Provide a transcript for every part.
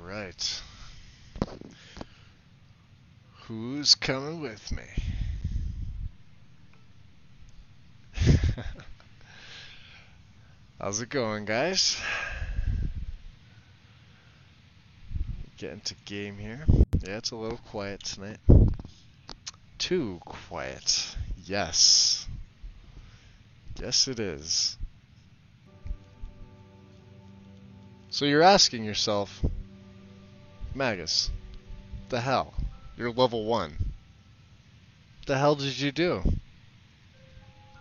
Alright. Who's coming with me? How's it going, guys? Get into game here. Yeah, it's a little quiet tonight. Too quiet. Yes. Yes, it is. So you're asking yourself, Magus, the hell? You're level 1. The hell did you do?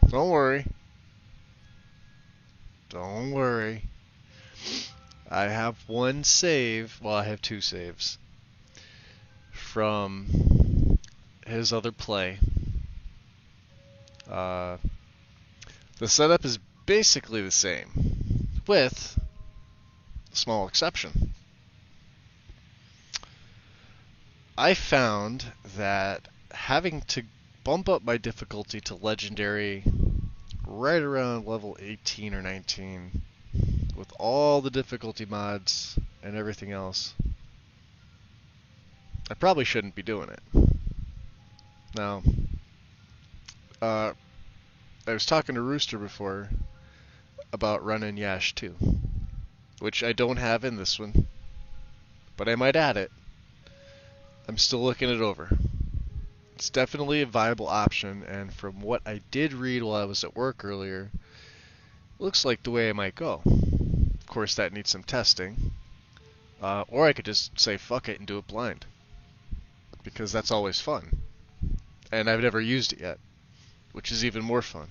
Don't worry. Don't worry. I have one save. Well, I have 2 saves from his other play. The setup is basically the same, with a small exception. I found that having to bump up my difficulty to legendary right around level 18 or 19 with all the difficulty mods and everything else, I probably shouldn't be doing it. Now, I was talking to Rooster before about running Yash 2, which I don't have in this one, but I might add it. I'm still looking it over. It's definitely a viable option, and from what I did read while I was at work earlier, looks like the way I might go. Of course, that needs some testing. Or I could just say fuck it and do it blind, because that's always fun. And I've never used it yet, which is even more fun,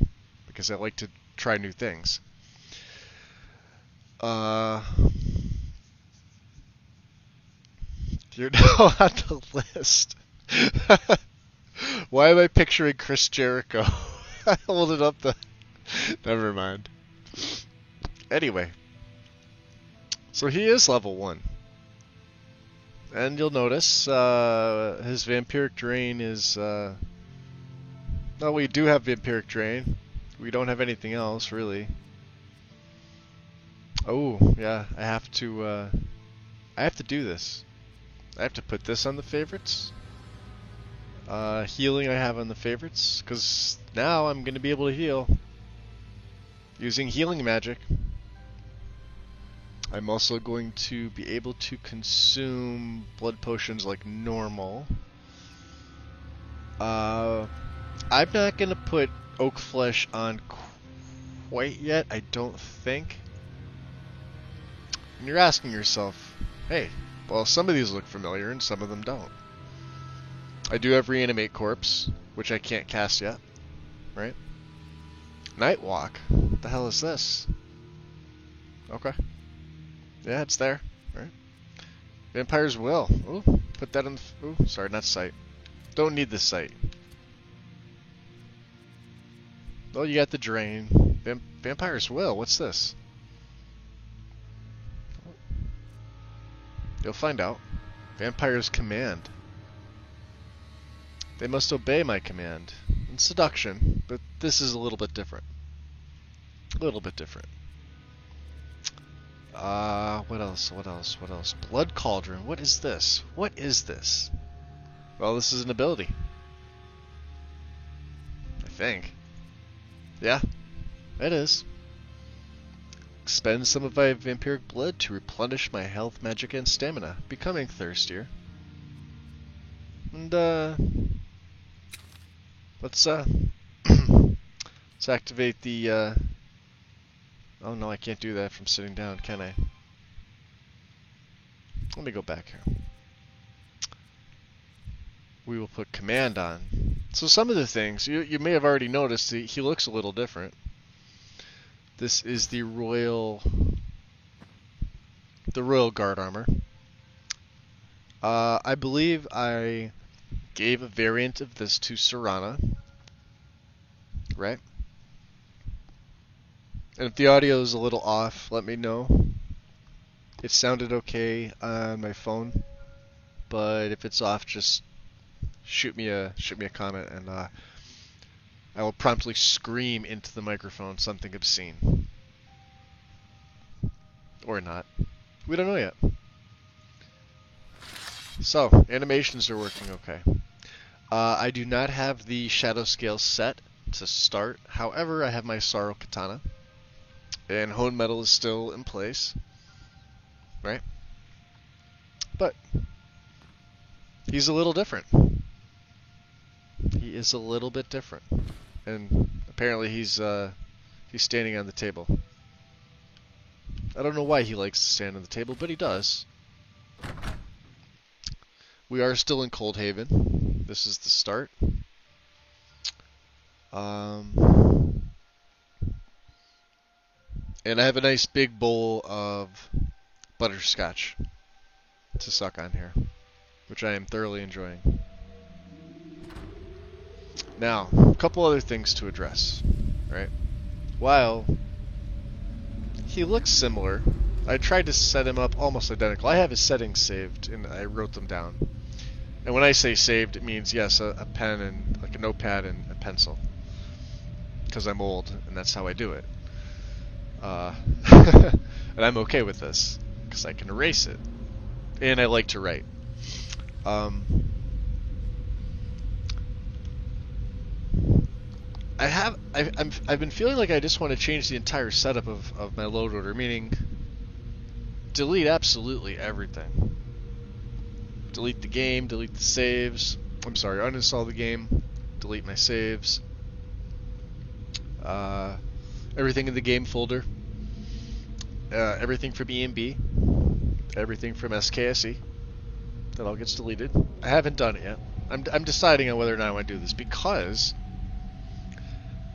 because I like to try new things. You're now on the list. Why am I picturing Chris Jericho? I holding up the... Never mind. Anyway. So he is level 1. And you'll notice his Vampiric Drain is... No, we do have Vampiric Drain. We don't have anything else, really. Oh, yeah, I have to do this. I have to put this on the favorites. Healing I have on the favorites, because now I'm going to be able to heal using healing magic. I'm also going to be able to consume blood potions like normal. I'm not going to put Oak Flesh on quite yet, I don't think. And you're asking yourself, hey, well, some of these look familiar and some of them don't. I do have Reanimate Corpse, which I can't cast yet, right? Nightwalk. What the hell is this? Okay. Yeah, it's there, right? Vampire's Will. Ooh, put that in the... Ooh, sorry, not sight. Don't need this sight. Oh, you got the Drain. Vampire's Will, what's this? You'll find out. Vampire's Command. They must obey my command. And Seduction, but this is a little bit different. A little bit different. What else? What else? What else? Blood Cauldron. What is this? What is this? Well, this is an ability. I think. Yeah, it is. Expend some of my vampiric blood to replenish my health, magic, and stamina, becoming thirstier. And, let's activate the, oh no, I can't do that from sitting down, can I? Let me go back here. We will put command on. So some of the things, you may have already noticed, he looks a little different. This is the Royal Guard armor. I believe I gave a variant of this to Serana, right? And if the audio is a little off, let me know. It sounded okay on my phone, but if it's off, just shoot me a comment, and I will promptly scream into the microphone something obscene. Or not. We don't know yet. So, animations are working okay. I do not have the shadow scale set to start. However, I have my Sorrow Katana. And Hone Metal is still in place. Right? But he's a little different. He is a little bit different. And apparently he's standing on the table. I don't know why he likes to stand on the table, but he does. We are still in Coldhaven. This is the start. And I have a nice big bowl of butterscotch to suck on here, which I am thoroughly enjoying. Now, a couple other things to address, right? While he looks similar, I tried to set him up almost identical. I have his settings saved, and I wrote them down. And when I say saved, it means, yes, a pen and like a notepad and a pencil. Because I'm old, and that's how I do it. And I'm okay with this, because I can erase it. And I like to write. I've been feeling like I just want to change the entire setup of my load order, meaning delete absolutely everything. Delete the game, delete the saves. I'm sorry, uninstall the game, delete my saves. Everything in the game folder. Everything from EMB. Everything from SKSE. That all gets deleted. I haven't done it yet. I'm deciding on whether or not I want to do this, because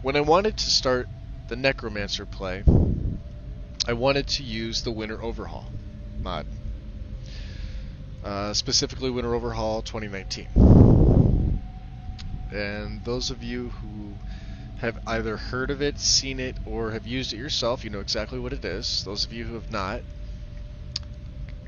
when I wanted to start the Necromancer play, I wanted to use the Winter Overhaul mod. Specifically Winter Overhaul 2019. And those of you who have either heard of it, seen it, or have used it yourself, you know exactly what it is. Those of you who have not, it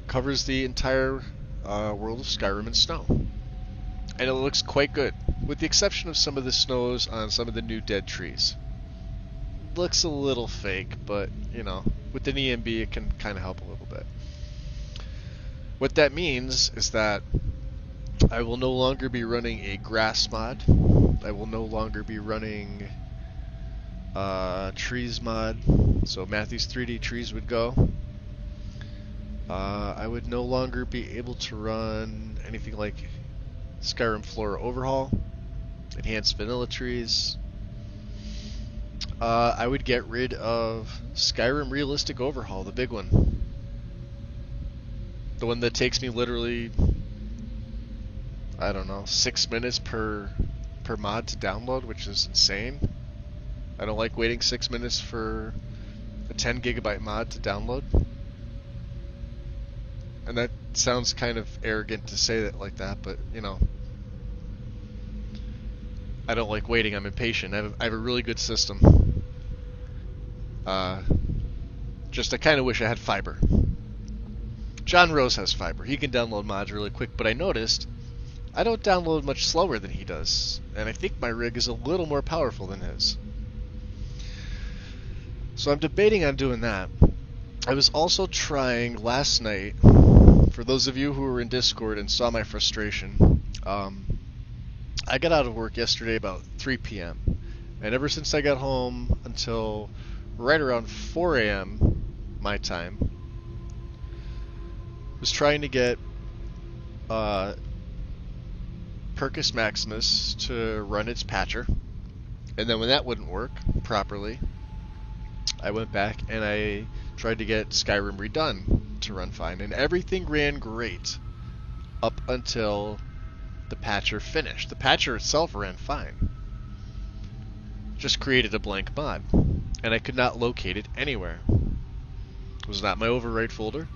covers the entire world of Skyrim in snow. And it looks quite good, with the exception of some of the snows on some of the new dead trees. It looks a little fake, but, you know, with an EMB it can kind of help a little bit. What that means is that I will no longer be running a grass mod. I will no longer be running trees mod. So Matthew's 3D trees would go. I would no longer be able to run anything like Skyrim Flora Overhaul, Enhanced Vanilla Trees. I would get rid of Skyrim Realistic Overhaul, the big one. The one that takes me literally, I don't know, 6 minutes per mod to download, which is insane. I don't like waiting 6 minutes for a 10 gigabyte mod to download. And that sounds kind of arrogant to say that like that, but, you know, I don't like waiting. I'm impatient. I have a really good system. Just I kind of wish I had fiber. John Rose has fiber. He can download mods really quick, but I noticed I don't download much slower than he does, and I think my rig is a little more powerful than his. So I'm debating on doing that. I was also trying last night, for those of you who were in Discord and saw my frustration, I got out of work yesterday about 3 p.m. And ever since I got home until right around 4 a.m. my time, was trying to get Percus Maximus to run its patcher. And then when that wouldn't work properly, I went back and I tried to get Skyrim Redone to run fine. And everything ran great up until the patcher finished. The patcher itself ran fine. Just created a blank mod. And I could not locate it anywhere. It was not my overwrite folder.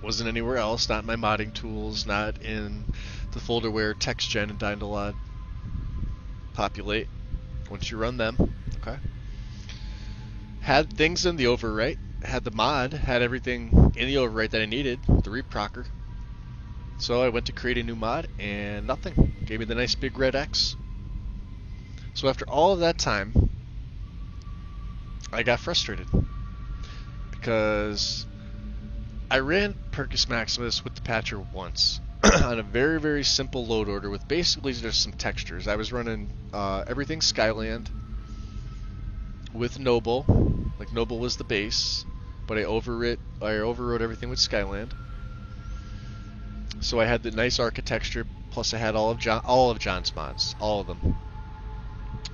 Wasn't anywhere else, not in my modding tools, not in the folder where TextGen and Dynalod populate once you run them. Okay. Had things in the overwrite, had the mod, had everything in the overwrite that I needed, the reprocker. So I went to create a new mod and nothing. Gave me the nice big red X. So after all of that time, I got frustrated because I ran Percus Maximus with the patcher once, on a very, very simple load order with basically just some textures. I was running everything Skyland with Noble. Like Noble was the base, but I overrode everything with Skyland. So I had the nice architecture, plus I had all of John's mods, all of them.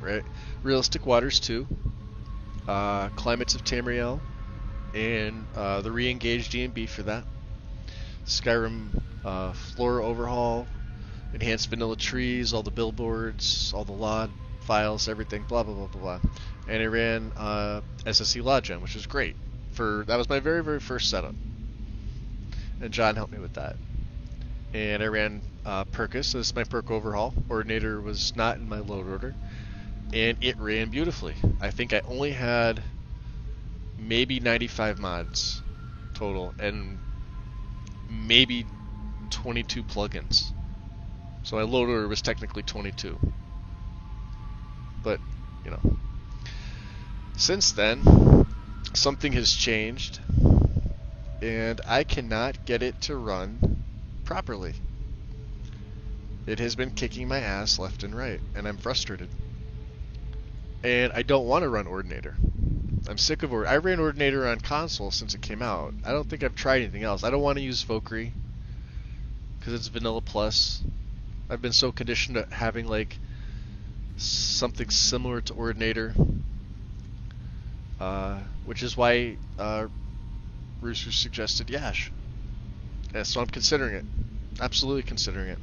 Right, Realistic Waters 2, Climates of Tamriel, and the re-engaged D&B for that. Skyrim Flora overhaul, enhanced vanilla trees, all the billboards, all the LOD files, everything, blah blah blah blah blah. And I ran SSE Logjam, which was great. That was my very, very first setup. And John helped me with that. And I ran Perkus, so this is my perk overhaul. Ordinator was not in my load order. And it ran beautifully. I think I only had maybe 95 mods total, and maybe 22 plugins. So my load order was technically 22. But, you know. Since then, something has changed, and I cannot get it to run properly. It has been kicking my ass left and right, and I'm frustrated. And I don't want to run Ordinator. I'm sick of I ran Ordinator on console since it came out. I don't think I've tried anything else. I don't want to use Valkyrie because it's vanilla plus. I've been so conditioned to having like something similar to Ordinator, which is why Rooster suggested Yash. Yeah, so I'm considering it. Absolutely considering it.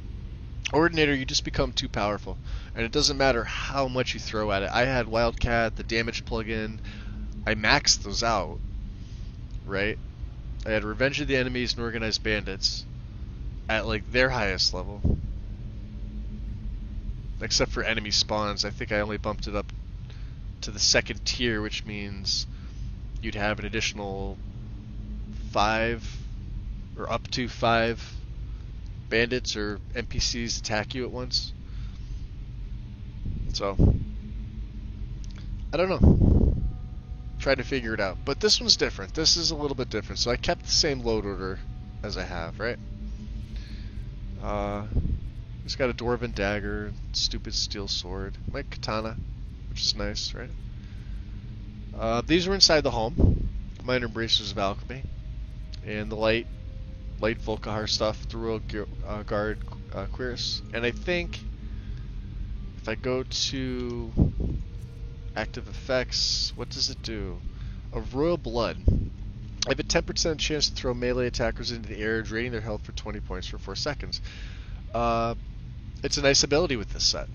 Ordinator, you just become too powerful, and it doesn't matter how much you throw at it. I had Wildcat, the damage plugin. I maxed those out, right? I had Revenge of the Enemies and Organized Bandits at like their highest level, except for enemy spawns. I think I only bumped it up to the second tier, which means you'd have an additional 5 or up to 5 bandits or NPCs attack you at once. So I don't know. Trying to figure it out. But this one's different. This is a little bit different. So I kept the same load order as I have, right? It's got a Dwarven dagger, stupid steel sword, my katana, which is nice, right? These were inside the home. Minor Bracers of Alchemy, and the light Volkahar stuff, the Royal Guard Quiris. And I think if I go to active effects, what does it do? A Royal Blood. I have a 10% chance to throw melee attackers into the air, draining their health for 20 points for 4 seconds. It's a nice ability with this set.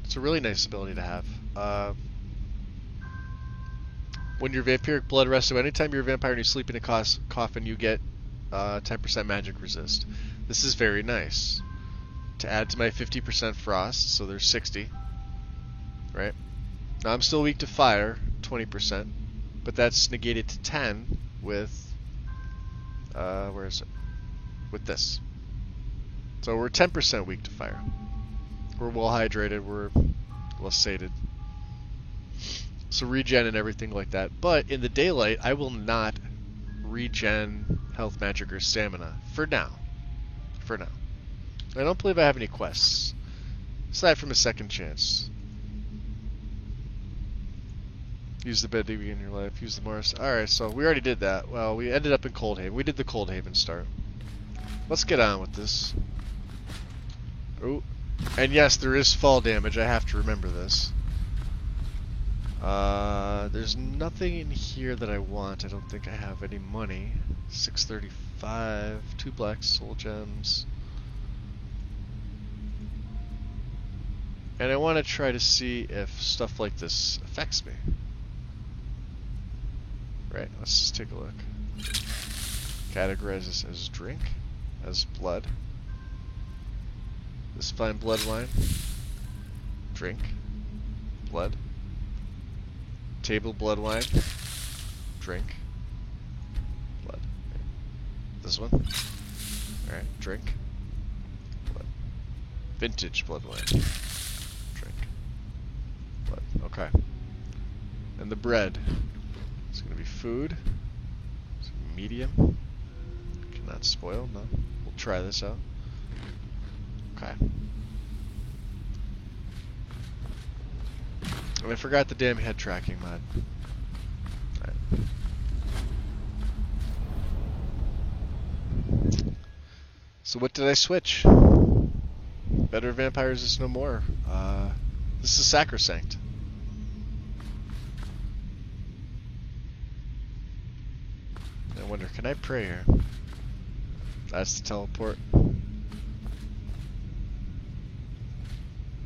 It's a really nice ability to have. When you're Vampiric Blood Resto, anytime you're a vampire and you sleep in a coffin, you get 10% magic resist. This is very nice. To add to my 50% frost, so there's 60. Right? Now I'm still weak to fire, 20%, but that's negated to 10 with, where is it? With this. So we're 10% weak to fire. We're well hydrated, we're well sated. So regen and everything like that. But in the daylight, I will not regen health, magic, or stamina. For now. For now. I don't believe I have any quests. Aside from a second chance. Use the bed to begin your life. Use the Mars. Alright, so we already did that. Well, we ended up in Coldhaven. We did the Coldhaven start. Let's get on with this. Oh. And yes, there is fall damage. I have to remember this. There's nothing in here that I want. I don't think I have any money. 635. 2 black soul gems. And I want to try to see if stuff like this affects me. Right, let's just take a look. Categorize this as drink, as blood. This fine blood wine. Drink. Blood. Table blood wine. Drink. Blood. This one. Alright, drink. Blood. Vintage blood wine. Drink. Blood. Okay. And the bread. It's going to be food. It's medium. Cannot spoil, no. We'll try this out. Okay. And I forgot the damn head tracking mod. Alright. So what did I switch? Better Vampires is no more. This is Sacrosanct. I wonder, can I pray here? That's the teleport.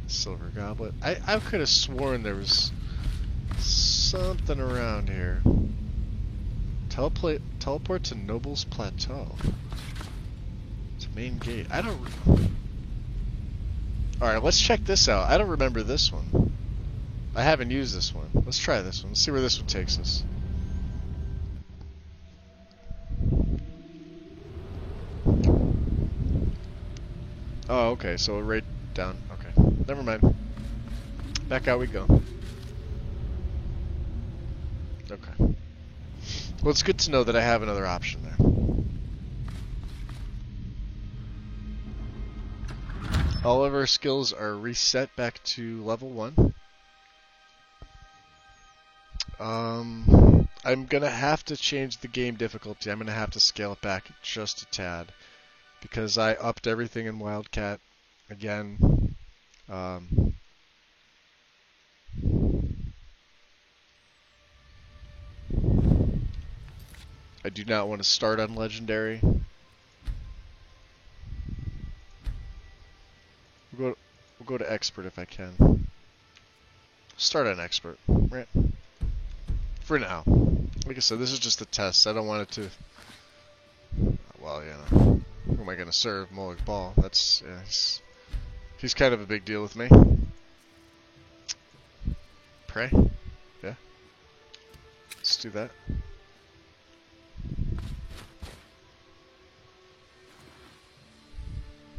Silver Goblet. I could have sworn there was something around here. Teleport to Noble's Plateau. To main gate. I don't... Alright, let's check this out. I don't remember this one. I haven't used this one. Let's try this one. Let's see where this one takes us. Oh, okay, so right down. Okay, never mind. Back out we go. Okay. Well, it's good to know that I have another option there. All of our skills are reset back to level 1. I'm gonna have to change the game difficulty. I'm gonna have to scale it back just a tad, because I upped everything in Wildcat again. I do not want to start on Legendary. We'll go to Expert if I can. Start on Expert, right? For now. Like I said, this is just a test. I don't want it to... Well, you know. Who am I going to serve? Molag Bal. That's... Yeah, he's kind of a big deal with me. Pray? Yeah. Let's do that.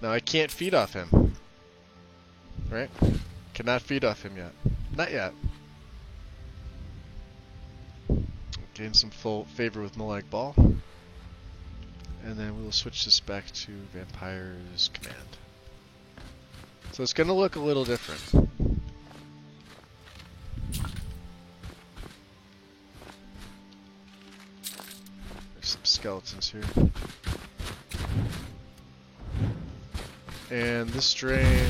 Now I can't feed off him. Right? Cannot feed off him yet. Not yet. Gain some full favor with Molag Bal. And then we'll switch this back to Vampire's Command. So it's going to look a little different. There's some skeletons here. And this drain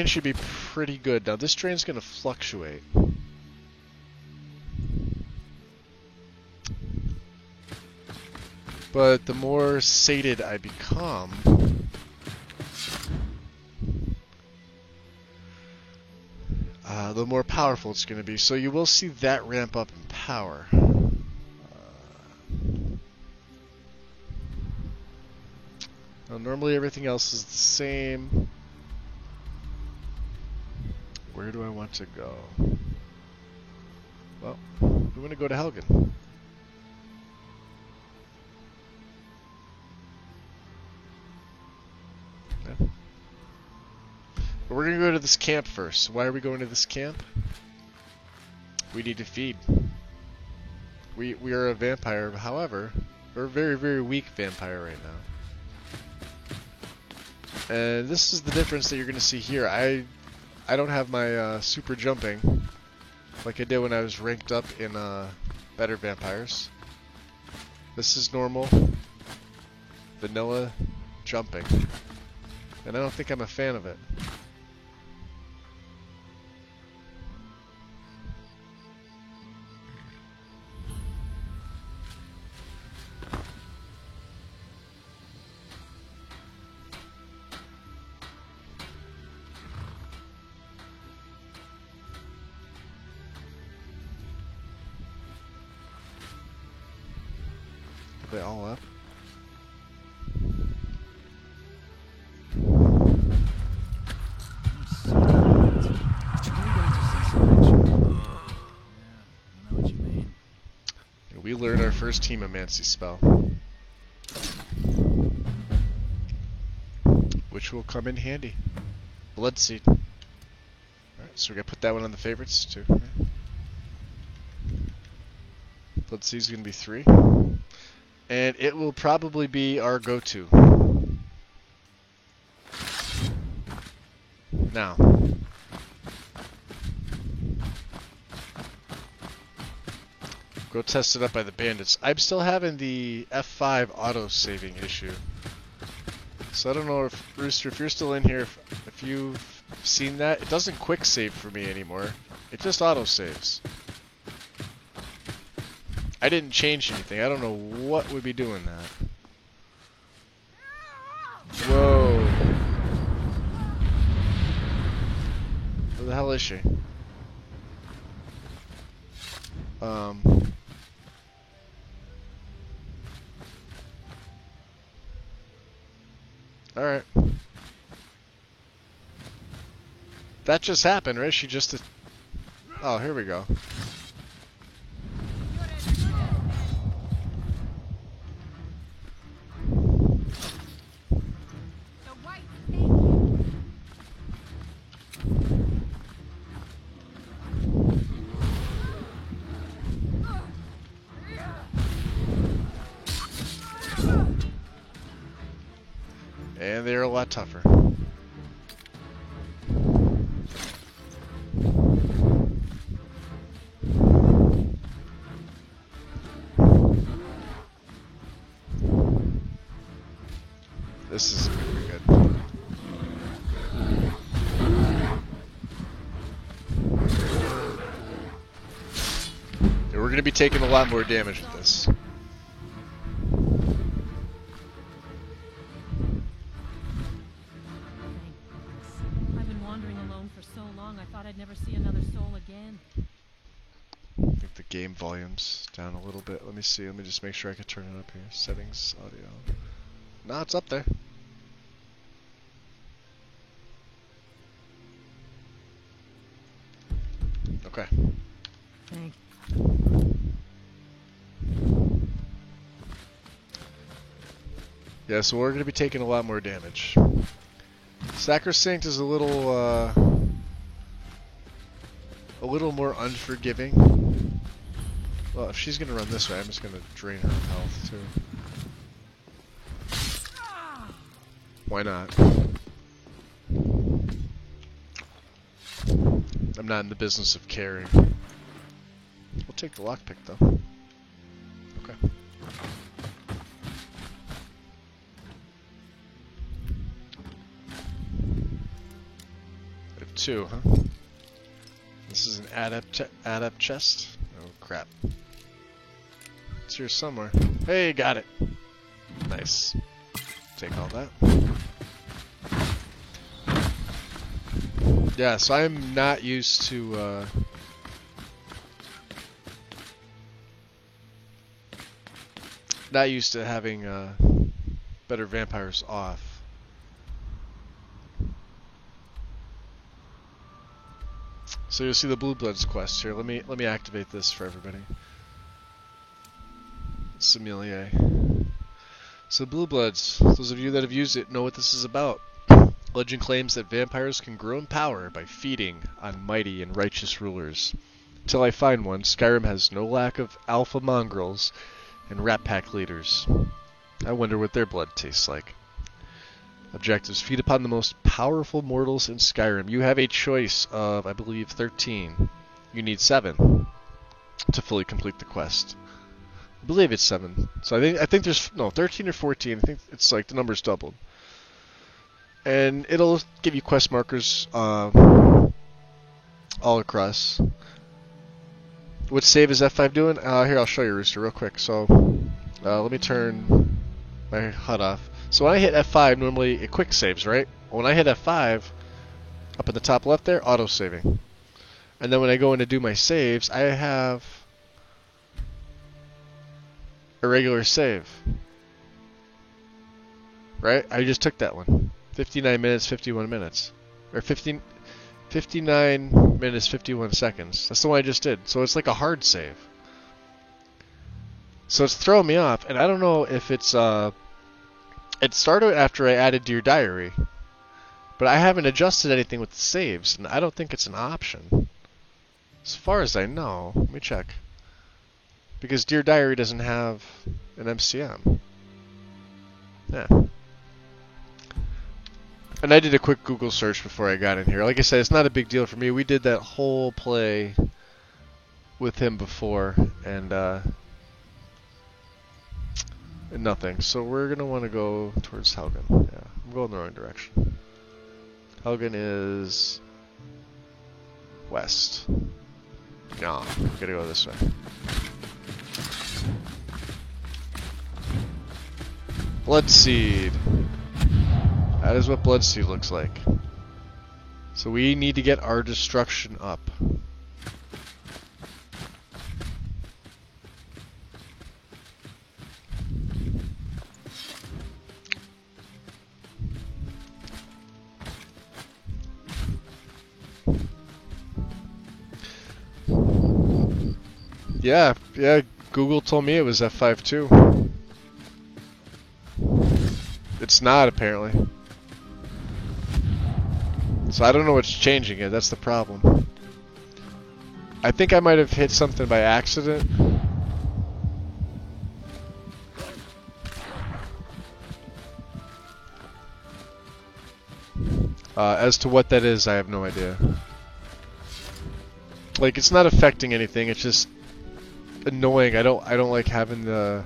should be pretty good. Now this drain's going to fluctuate. But the more sated I become, the more powerful it's going to be. So you will see that ramp up in power. Normally everything else is the same. Where do I want to go? Well, we want to go to Helgen. Yeah. But we're going to go to this camp first. Why are we going to this camp? We need to feed. We are a vampire, however, we're a very, very weak vampire right now. And this is the difference that you're going to see here. I don't have my super jumping like I did when I was ranked up in better vampires. This is normal vanilla jumping, and I don't think I'm a fan of it. Are they all up? We learned our first Temomancy spell, which will come in handy. Bloodseed. Alright, so we're going to put that one on the favorites too. Right? Bloodseed is going to be 3. And it will probably be our go-to. Now. Go test it up by the bandits. I'm still having the F5 auto-saving issue. So I don't know if, Rooster, if you're still in here, if you've seen that. It doesn't quick save for me anymore. It just auto-saves. I didn't change anything. I don't know what would be doing that. Whoa. Where the hell is she? Alright. That just happened, right? She just... Oh, here we go. And they're a lot tougher. This is gonna be good. Yeah, we're gonna be taking a lot more damage with this. Game volumes down a little bit. Let me see. Let me just make sure I can turn it up here. Settings, audio. No, it's up there. Okay. Thanks. Yeah, so we're going to be taking a lot more damage. Sacrosanct is a little more unforgiving. Well, if she's gonna run this way, I'm just gonna drain her health too. Why not? I'm not in the business of caring. We'll take the lockpick though. Okay. I have 2, huh? This is an adept chest. Oh crap. It's here somewhere. Hey, got it. Nice. Take all that. Yeah, so I'm not used to having better vampires off. So you'll see the Blue Bloods quest here. Let me activate this for everybody. Sommelier. So Blue Bloods, those of you that have used it know what this is about. Legend claims that vampires can grow in power by feeding on mighty and righteous rulers. Until I find one, Skyrim has no lack of alpha mongrels and rat pack leaders. I wonder what their blood tastes like. Objectives: feed upon the most powerful mortals in Skyrim. You have a choice of, I believe, 13. You need 7 to fully complete the quest. I believe it's 7. So I think there's 13 or 14. I think it's like the number's doubled. And it'll give you quest markers all across. What save is F5 doing? Here, I'll show you, Rooster, real quick. So let me turn my HUD off. So when I hit F5, normally it quick saves, right? When I hit F5, up at the top left there, auto saving. And then when I go in to do my saves, I have a regular save. Right? I just took that one. 59 minutes, 51 minutes. Or 59 minutes, 51 seconds. That's the one I just did. So it's like a hard save. So it's throwing me off, and I don't know if it's it started after I added Dear Diary, but I haven't adjusted anything with the saves, and I don't think it's an option. As far as I know, let me check. Because Dear Diary doesn't have an MCM. Yeah. And I did a quick Google search before I got in here. Like I said, it's not a big deal for me. We did that whole play with him before, and nothing. So we're going to want to go towards Helgen. Yeah, I'm going the wrong direction. Helgen is west. No, we gotta go this way. Bloodseed. That is what Bloodseed looks like. So we need to get our destruction up. Yeah, Google told me it was F5 too. It's not, apparently. So I don't know what's changing it, that's the problem. I think I might have hit something by accident. As to what that is, I have no idea. Like, it's not affecting anything, it's just annoying. I don't like having the...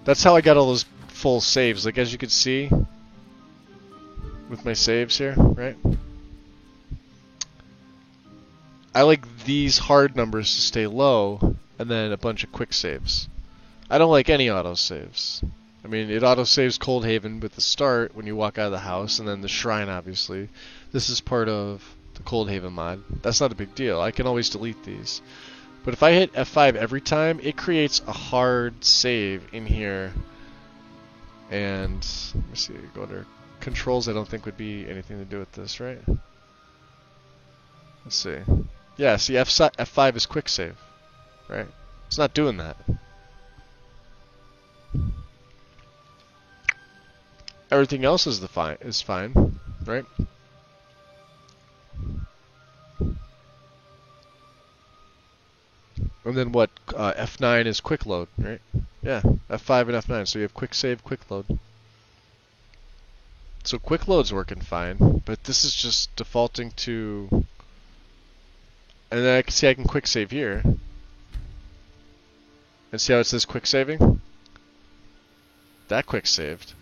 That's how I got all those full saves. Like, as you can see with my saves here, right? I like these hard numbers to stay low, and then a bunch of quick saves. I don't like any auto saves. I mean, it auto saves Coldhaven with the start when you walk out of the house, and then the shrine, obviously. This is part of the Coldhaven mod. That's not a big deal. I can always delete these. But if I hit F5 every time, it creates a hard save in here. And let me see, go to controls. I don't think would be anything to do with this, right? Let's see. Yeah, see, F5 is quick save, right? It's not doing that. Everything else is fine, right? And then what? F9 is quick load, right? Yeah, F5 and F9. So you have quick save, quick load. So quick load's working fine, but this is just defaulting to. And then I can see I can quick save here. And see how it says quick saving? That quick saved.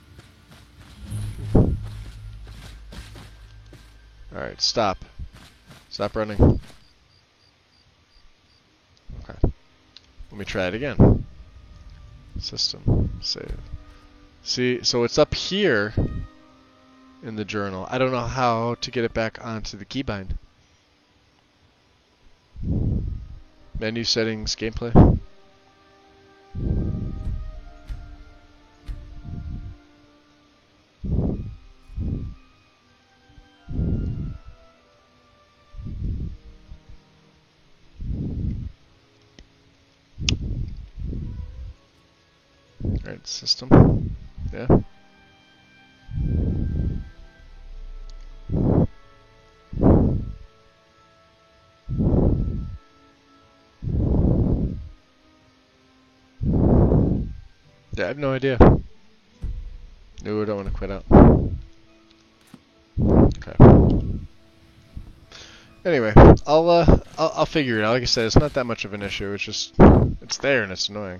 Alright, stop. Stop running. Okay. Let me try it again. System. Save. See, so it's up here in the journal. I don't know how to get it back onto the keybind. Menu settings, gameplay. Alright, system. Yeah. Yeah, I have no idea. No, I don't want to quit out. Okay. Anyway, I'll figure it out. Like I said, it's not that much of an issue. It's just it's there and it's annoying.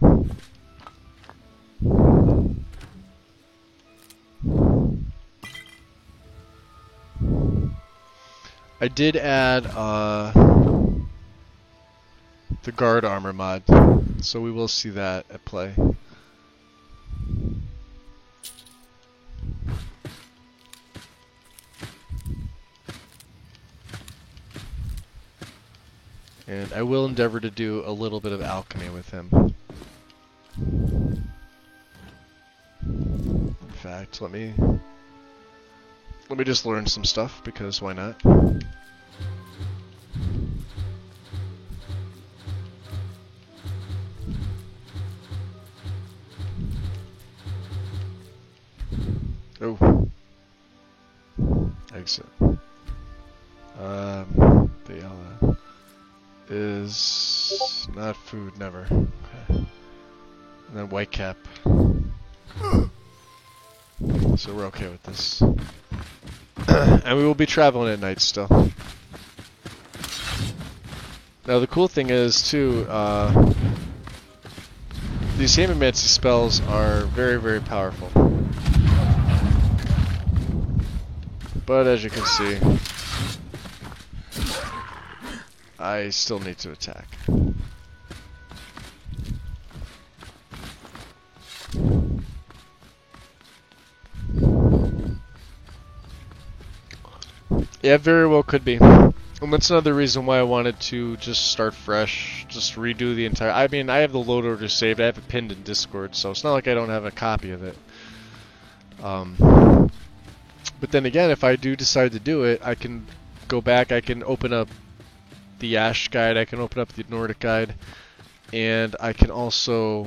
I did add the guard armor mod, so we will see that at play. And I will endeavor to do a little bit of alchemy with him. In fact, let me just learn some stuff, because why not? Oh. Exit. The is not food, never. Okay. And then Whitecap. So we're okay with this. And we will be traveling at night still. Now the cool thing is too, these Hemamancy spells are very, very powerful. But as you can see, I still need to attack. Yeah, very well could be. And that's another reason why I wanted to just start fresh, just redo the entire... I mean, I have the load order saved, I have it pinned in Discord, so it's not like I don't have a copy of it. But then again, if I do decide to do it, I can go back, I can open up the Ash guide, I can open up the Nordic guide, and I can also...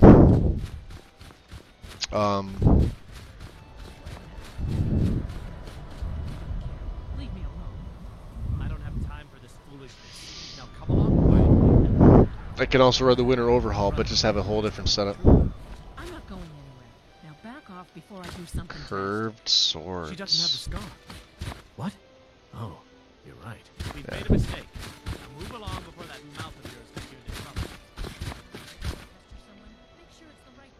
I can also run the Winter Overhaul, but just have a whole different setup. I'm not going anywhere. Now back off before I do something. Curved swords. She doesn't have the scar. What? Oh, you're right. We've made a mistake. Now move along before that mouth of yours gets you into trouble. Someone, make sure it's the right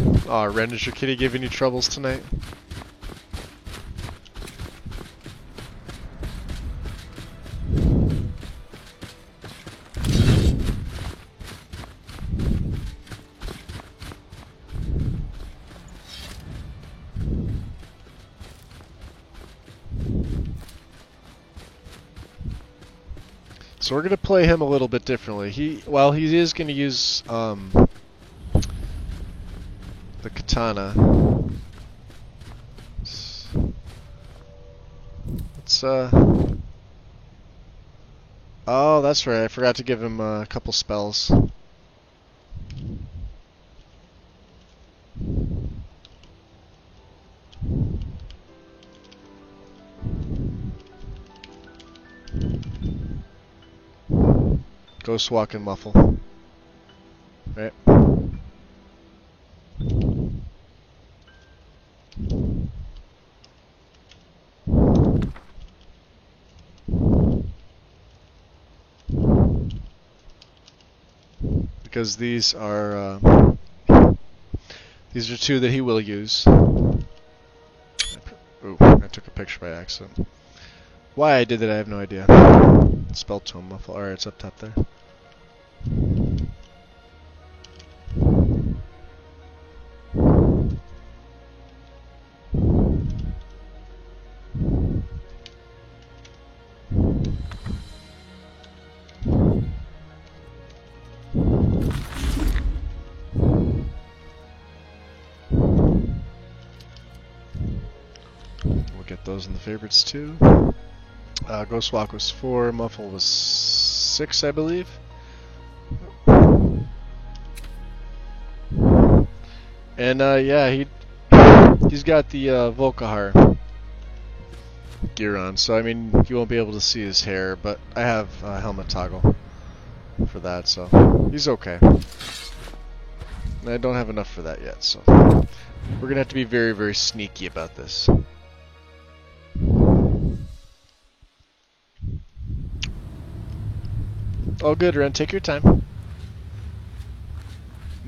person. Aw, Ren, is your kitty giving you troubles tonight? So we're gonna play him a little bit differently. He is gonna use the katana. Let's oh, that's right. I forgot to give him a couple spells. Ghost Walk and Muffle. Right. Because these are two that he will use. Ooh, I took a picture by accident. Why I did that, I have no idea. Spell Tome Muffle. Alright, it's up top there. We'll get those in the favorites too. Ghost Walk was 4, Muffle was 6, I believe. And yeah, he's got the Volkihar gear on, so I mean you won't be able to see his hair, but I have helmet toggle for that, so he's okay. And I don't have enough for that yet, so we're gonna have to be very, very sneaky about this. All good, Ren. Take your time.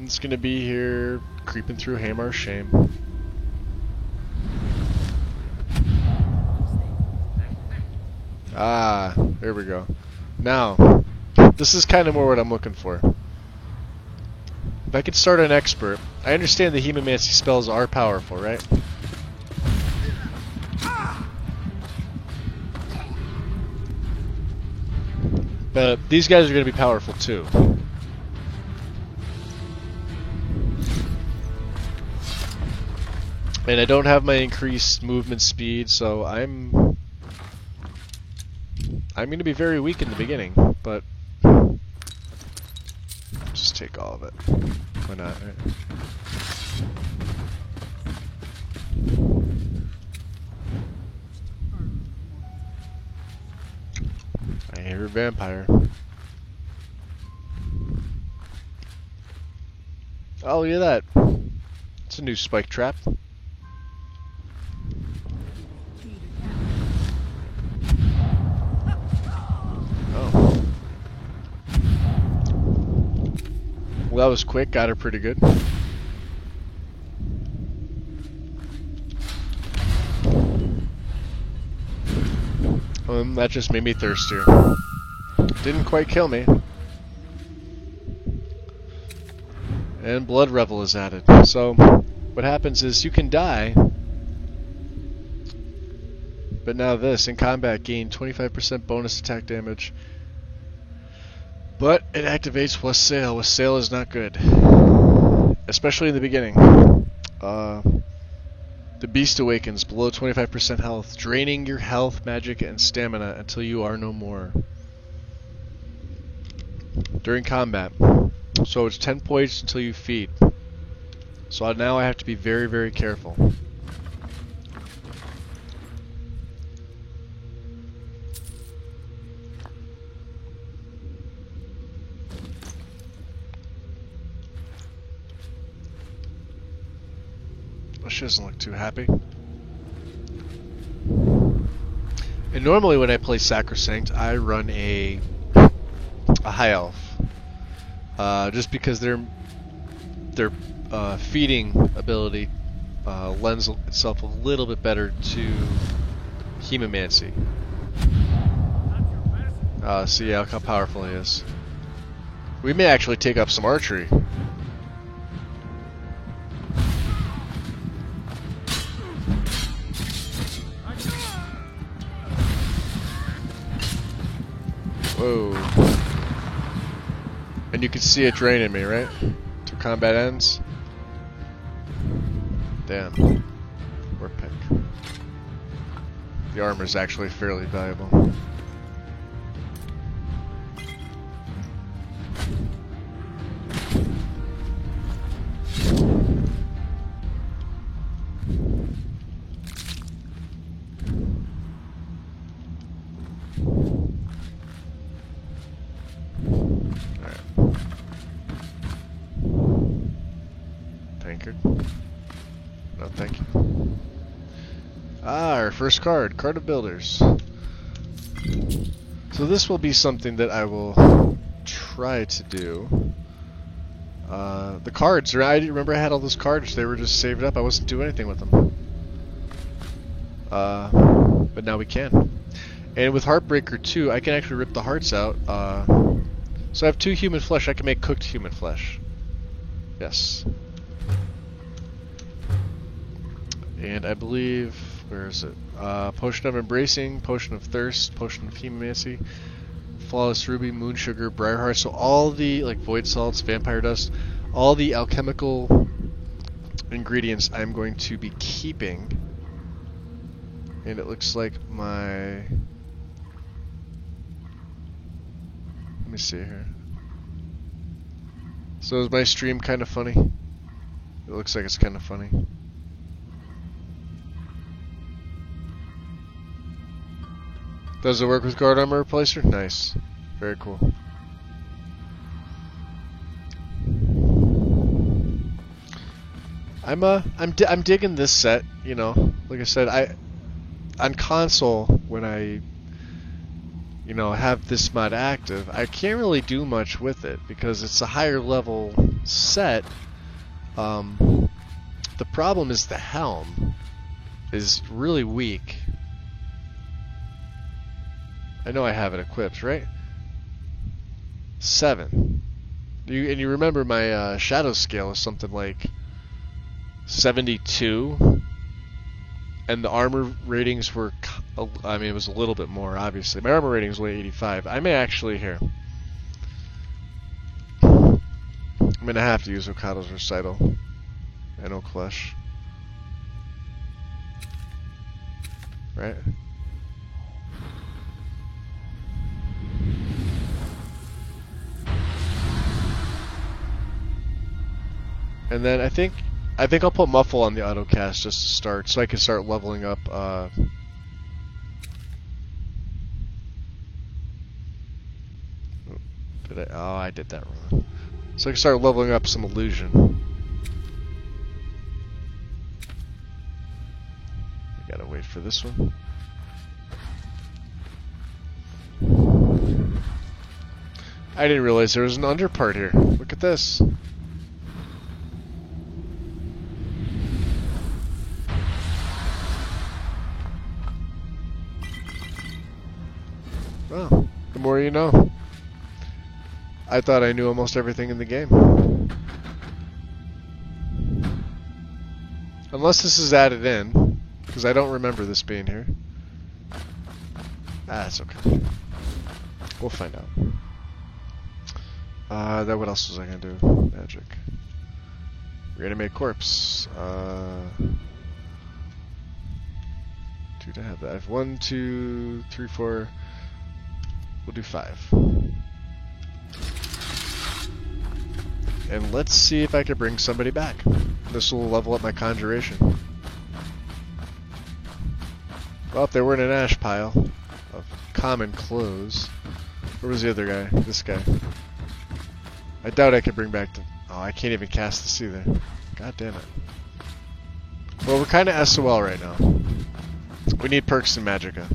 It's gonna be here, creeping through Hamar's Shame. Ah, there we go. Now, this is kind of more what I'm looking for. If I could start an expert, I understand the Hemamancy spells are powerful, right? But these guys are going to be powerful too. And I don't have my increased movement speed, so I'm going to be very weak in the beginning, but just take all of it. Why not, right? I hear a vampire. Oh, look at that. It's a new spike trap. Oh. Well, that was quick. Got her pretty good. That just made me thirstier. Didn't quite kill me. And Blood Revel is added. So, what happens is you can die, but now this, in combat, gain 25% bonus attack damage. But it activates Wassail. Wassail is not good. Especially in the beginning. The Beast awakens below 25% health, draining your health, magic, and stamina until you are no more. During combat. So it's 10 points until you feed. So now I have to be very, very careful. Well, she doesn't look too happy. And normally when I play Sacrosanct, I run a high elf. Just because their feeding ability lends itself a little bit better to Hemomancy. See how powerful he is. We may actually take up some archery. Whoa. And you can see it draining me, right? Till combat ends. Damn. Poor pick. The armor is actually fairly valuable. No, thank you. Our first card, Card of Builders. So this will be something that I will try to do. The cards, I remember I had all those cards, they were just saved up, I wasn't doing anything with them. But now we can. And with Heartbreaker 2, I can actually rip the hearts out. So I have 2 human flesh, I can make cooked human flesh. Yes. And I believe, where is it? Potion of Embracing, Potion of Thirst, Potion of Hemomancy, Flawless Ruby, Moon Sugar, Briarheart. So all the, like, Void Salts, Vampire Dust, all the alchemical ingredients I'm going to be keeping. And it looks like my... Let me see here. So is my stream kind of funny? It looks like it's kind of funny. Does it work with guard armor replacer? Nice. Very cool. I'm digging this set, you know. Like I said, on console when I have this mod active, I can't really do much with it because it's a higher level set. The problem is the helm is really weak. I know I have it equipped, right? 7. You remember my shadow scale is something like 72, and the armor ratings were, I mean, it was a little bit more, obviously. My armor rating was only 85. I may actually, here, I'm going to have to use Okado's Recital and Oakflesh. Right? And then I think I'll put Muffle on the autocast just to start, so I can start leveling up. I did that wrong. So I can start leveling up some illusion. Wait for this one. I didn't realize there was an under part here. Look at this. Well, the more you know. I thought I knew almost everything in the game. Unless this is added in, because I don't remember this being here. Ah, it's okay. We'll find out. Then what else was I gonna do? Magic. Reanimate corpse. 2 to have that. I have 1, 2, 3, 4. We'll do 5. And let's see if I can bring somebody back. This will level up my conjuration. Well, if they were in an ash pile of common clothes. Where was the other guy? This guy. I doubt I could bring back the... Oh, I can't even cast this either. God damn it. Well, we're kind of SOL right now. We need perks and magicka.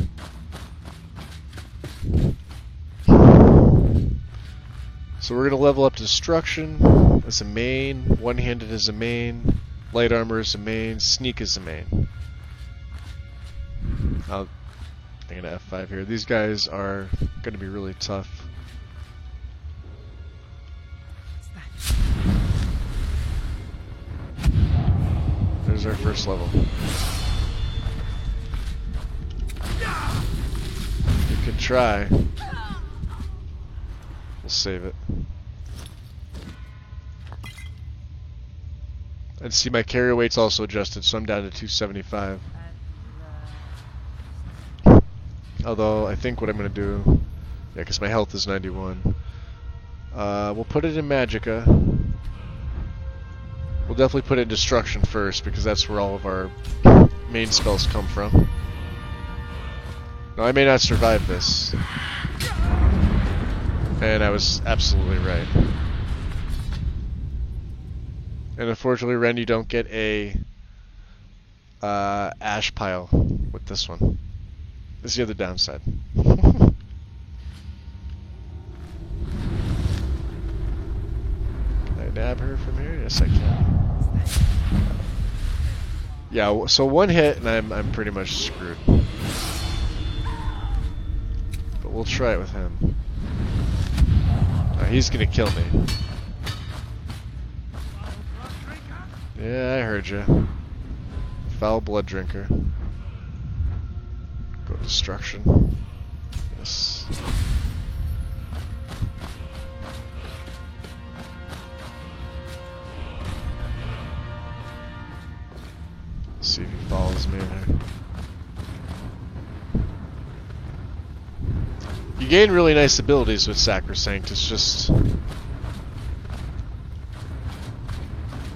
So we're going to level up Destruction as a main, One-Handed as a main, Light Armor as a main, Sneak as a main. I'm going to F5 here. These guys are going to be really tough. There's our first level. You can try. We'll save it. And see, my carry weight's also adjusted, so I'm down to 275. Although, I think what I'm going to do... Yeah, because my health is 91. We'll put it in magicka. We'll definitely put it in Destruction first, because that's where all of our main spells come from. Now, I may not survive this. And I was absolutely right. And unfortunately, Ren, you don't get a ash pile with this one. This is the other downside. Can I nab her from here? Yes, I can. Yeah, so one hit and I'm pretty much screwed. But we'll try it with him. He's gonna kill me. Yeah, I heard you. Foul blood drinker. Go Destruction. Yes. See if he follows me there. You gain really nice abilities with Sacrosanct. It's just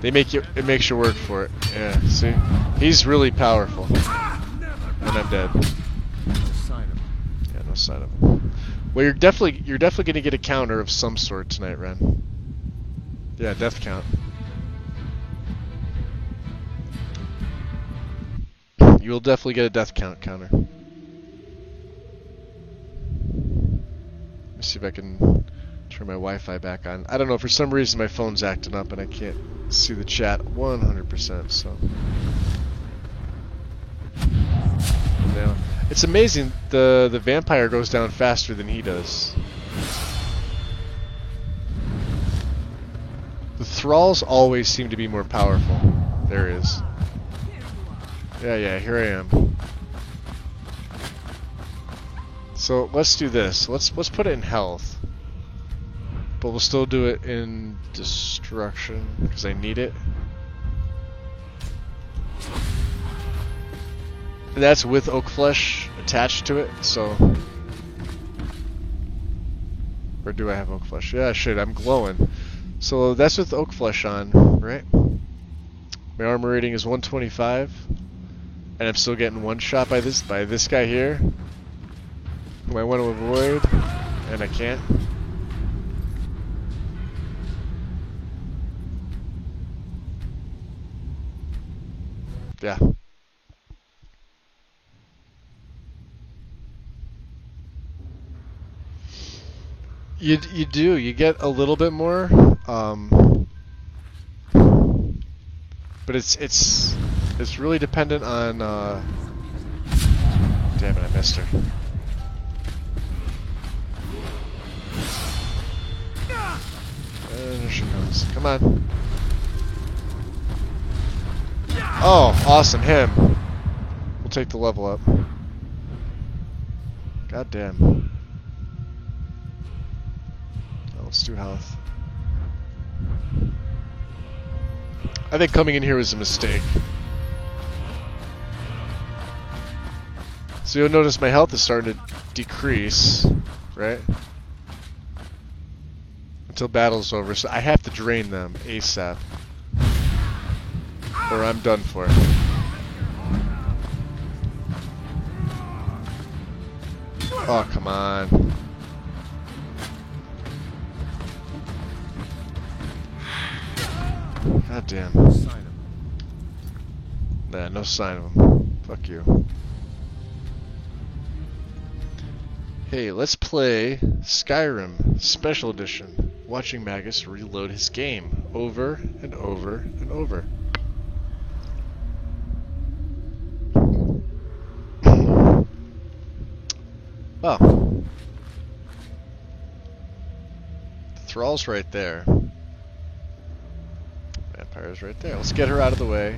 it makes you work for it. Yeah, see? He's really powerful. And I'm dead. No sign of him. Yeah, no sign of him. Well, you're definitely gonna get a counter of some sort tonight, Ren. Yeah, death count. You will definitely get a death count counter. Let's see if I can turn my Wi-Fi back on. I don't know, for some reason my phone's acting up and I can't see the chat 100%, so... Now, it's amazing, the vampire goes down faster than he does. The thralls always seem to be more powerful. There he is. Yeah, here I am. So let's do this. Let's put it in health. But we'll still do it in Destruction, because I need it. And that's with Oak Flesh attached to it, so... Or do I have Oak Flesh? Yeah, I should. I'm glowing. So that's with Oak Flesh on, right? My armor rating is 125. And I'm still getting one shot by this guy here. Who I want to avoid. And I can't. Yeah. You do. You get a little bit more, but it's really dependent on. Damn it! I missed her. And there she comes. Come on. Oh, awesome! Him. We'll take the level up. God damn. Let's do health. I think coming in here was a mistake. So you'll notice my health is starting to decrease, right? Until battle's over. So I have to drain them ASAP. Or I'm done for. Oh, come on. God damn. No sign of him. Nah, no sign of him. Fuck you. Hey, let's play Skyrim Special Edition. Watching Magus reload his game over and over and over. Oh. The thrall's right there. Vampire's right there. Let's get her out of the way.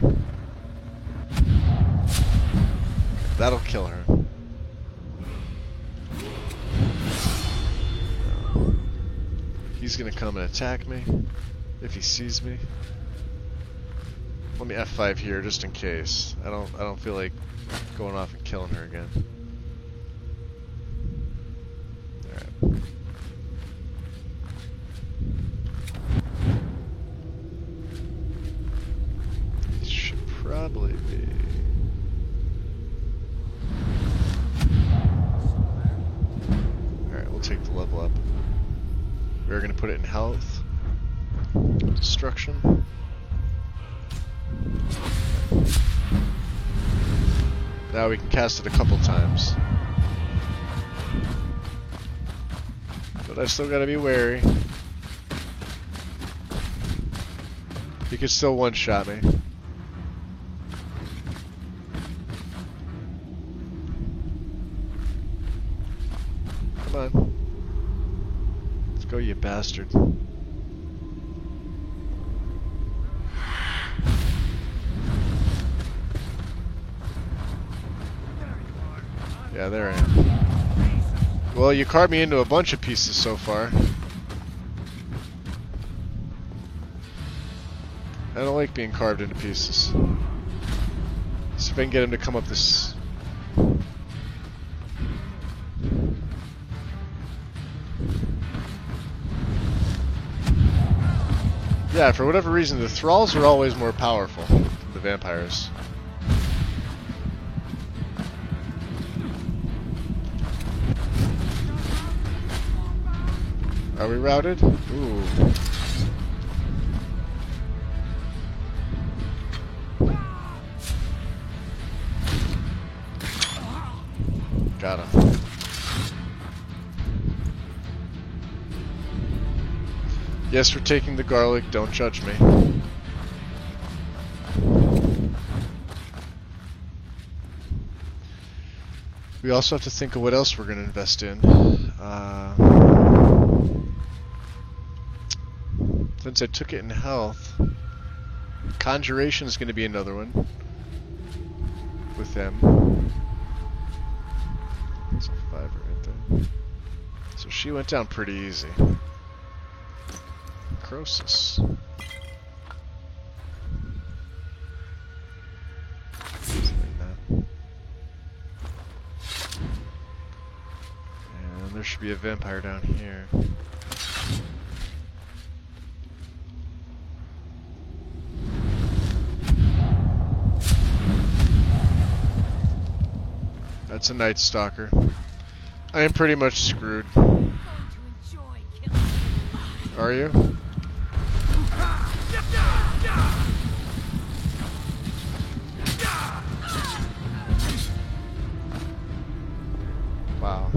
That'll kill her. He's gonna come and attack me if he sees me. Let me F5 here just in case. I don't feel like going off and killing her again. Alright. Should probably be. Alright, we'll take the level up. We're going to put it in health. Destruction. Now we can cast it a couple times. But I still got to be wary. He could still one-shot me. Come on. Go, you bastard. Yeah, there I am. Well, you carved me into a bunch of pieces so far. I don't like being carved into pieces. See if I can get him to come up this... Yeah, for whatever reason, the thralls are always more powerful than the vampires. Are we routed? Ooh. Got him. Yes, we're taking the garlic, don't judge me. We also have to think of what else we're going to invest in. Since I took it in health, Conjuration is going to be another one with them. That's a 5 right there. So she went down pretty easy. Croesus. And there should be a vampire down here. That's a Night Stalker. I am pretty much screwed. Are you? Wow.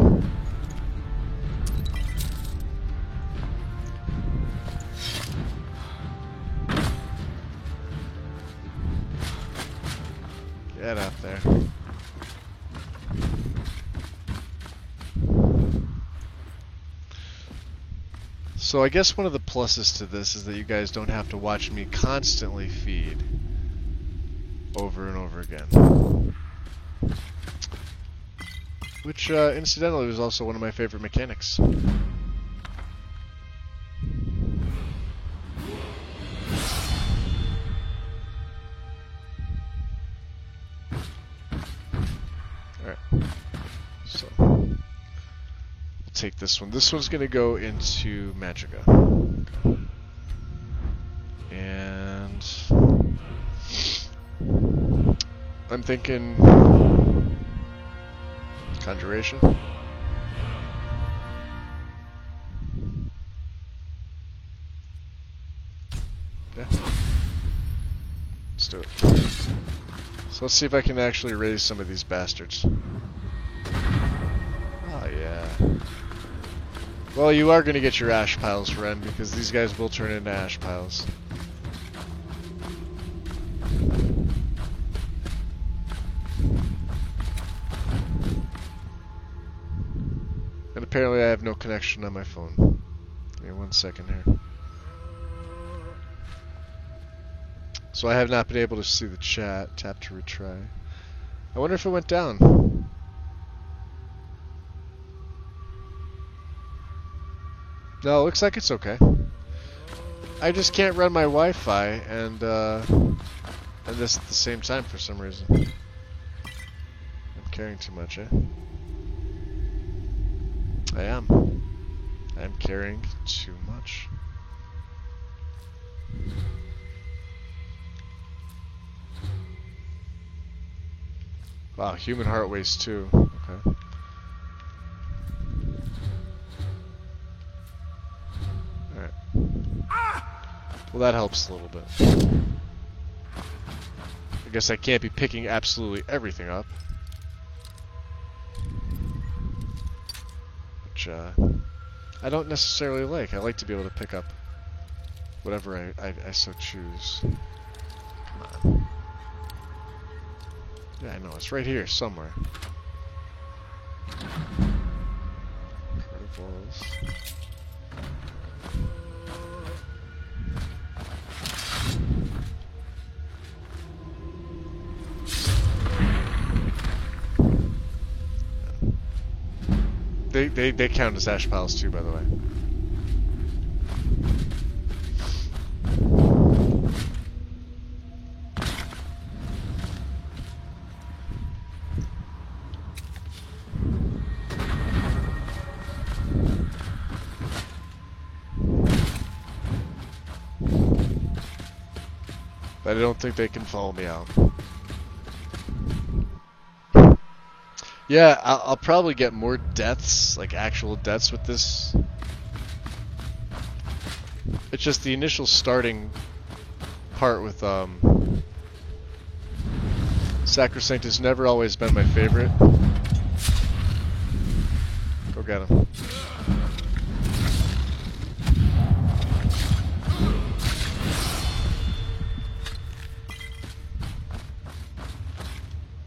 Get up there. So I guess one of the pluses to this is that you guys don't have to watch me constantly feed over and over again. Which, incidentally, was also one of my favorite mechanics. Alright. So, we'll take this one. This one's going to go into Magica. And I'm thinking Conjuration. Yeah. Let's do it. So let's see if I can actually raise some of these bastards. Oh yeah. Well, you are going to get your ash piles, friend, because these guys will turn into ash piles. And apparently I have no connection on my phone. Give me 1 second here. So I have not been able to see the chat. Tap to retry. I wonder if it went down. No, it looks like it's okay. I just can't run my Wi-Fi and this at the same time for some reason. I'm carrying too much, eh? I am. I'm carrying too much. Wow, human heart weighs 2. Okay. Alright. Well, that helps a little bit. I guess I can't be picking absolutely everything up. Which, I don't necessarily like. I like to be able to pick up whatever I so choose. Come on. Yeah, I know. It's right here somewhere. Criticals. They count as ash piles too, by the way. But I don't think they can follow me out. Yeah, I'll probably get more deaths, like actual deaths with this. It's just the initial starting part with Sacrosanct has never always been my favorite. Go get him.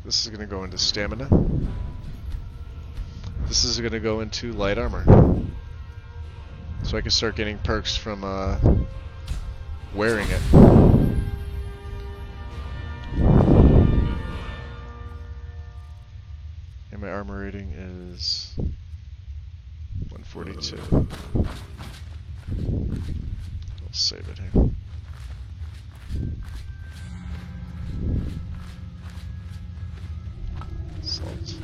This is going to go into stamina. This is going to go into light armor. So I can start getting perks from wearing it. And my armor rating is 142. I'll save it here. Salt.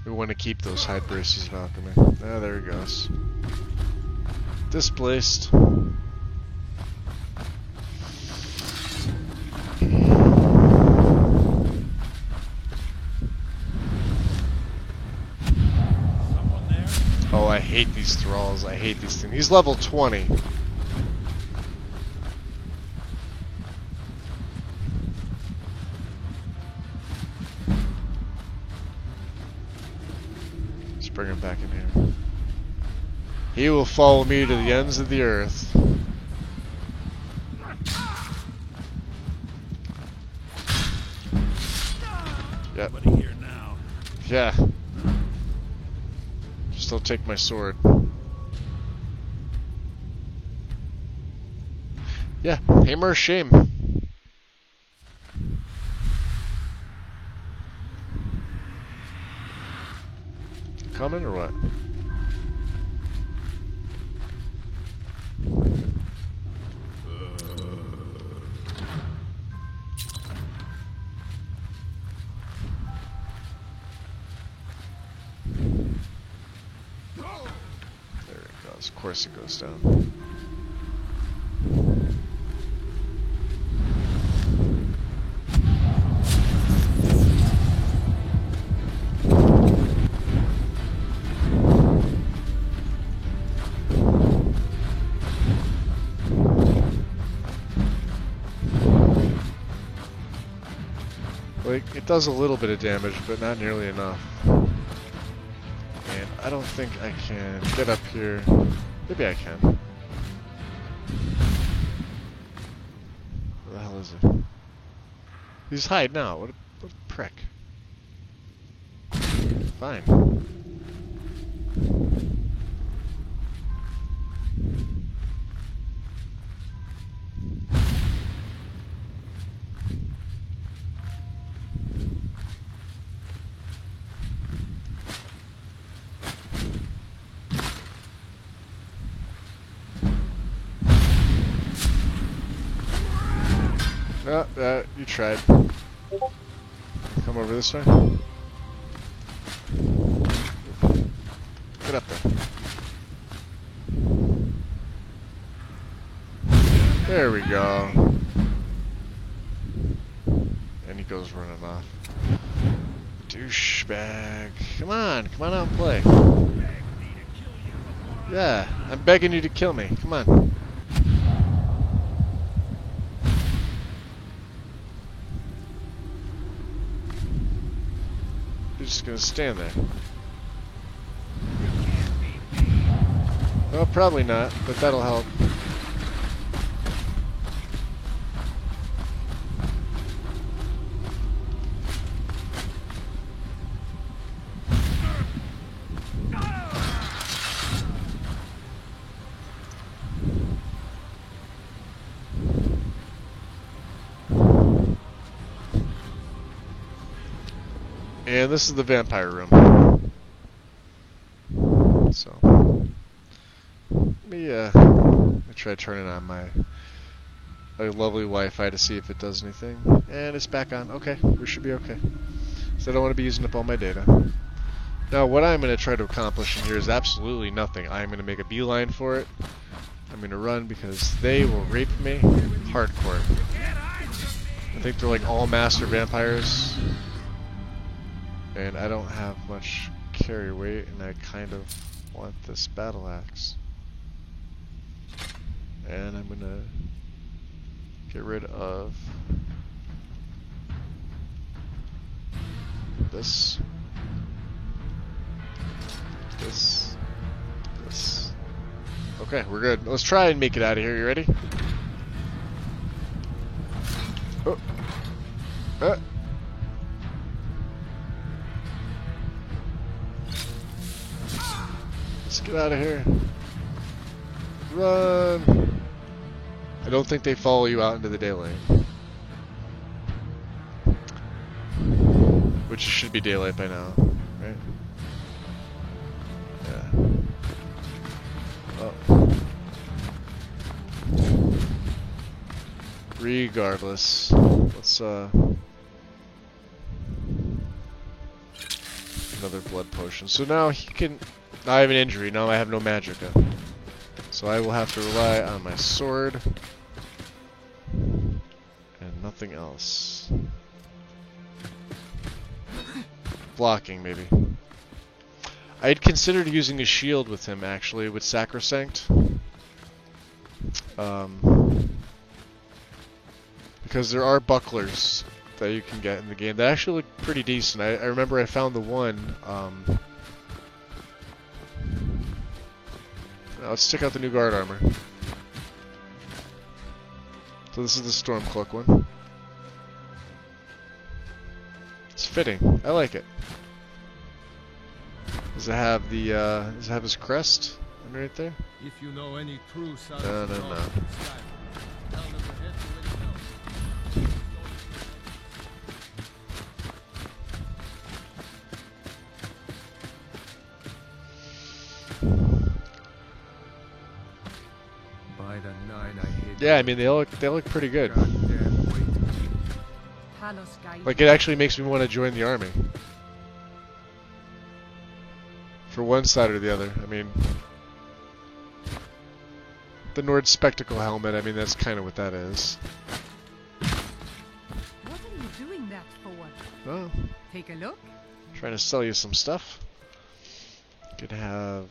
We want to keep those hide braces of alchemy. Ah, there he goes. Displaced. Oh, I hate these thralls. I hate these things. He's level 20. bring him back in here. He will follow me to the ends of the earth. Yep. Nobody here now. Yeah. Still take my sword. Yeah, hammer of shame. Coming or what? There it goes. Of course it goes down. Like, it does a little bit of damage, but not nearly enough. And I don't think I can get up here. Maybe I can. Where the hell is he? He's hiding out. What a prick. Fine. You tried. Come over this way. Get up there. There we go. And he goes running off. Douchebag. Come on out and play. Yeah, I'm begging you to kill me. Come on. You're just gonna stand there. Well, probably not, but that'll help. And this is the vampire room. So, let me try turning on my lovely Wi-Fi to see if it does anything. And it's back on. Okay, we should be okay. So I don't want to be using up all my data. Now, what I'm going to try to accomplish in here is absolutely nothing. I'm going to make a beeline for it. I'm going to run because they will rape me hardcore. I think they're like all master vampires. And I don't have much carry weight, and I kind of want this battle axe. And I'm gonna get rid of this, this. Okay, we're good. Let's try and make it out of here. You ready? Oh. Let's get out of here. Run! I don't think they follow you out into the daylight. Which should be daylight by now, right? Yeah. Oh. Regardless, let's another blood potion. So now he can. I have an injury. Now I have no magicka. So I will have to rely on my sword and nothing else. Blocking, maybe. I had considered using a shield with him, actually, with Sacrosanct. Because there are bucklers that you can get in the game that actually look pretty decent. I remember I found the one Now let's check out the new guard armor. So this is the Stormcloak one. It's fitting. I like it. Does it have the does it have his crest right there? If you know any true sons No. of God, tell them to head to where they know. By the nine, I hate. Yeah, I mean they look pretty good. Goddamn way to keep. Talos guide Like it actually makes me want to join the army. For one side or the other. I mean, the Nord Spectacle helmet. I mean that's kind of what that is. What are you doing that for? Oh, Take a look. trying to sell you some stuff. You could have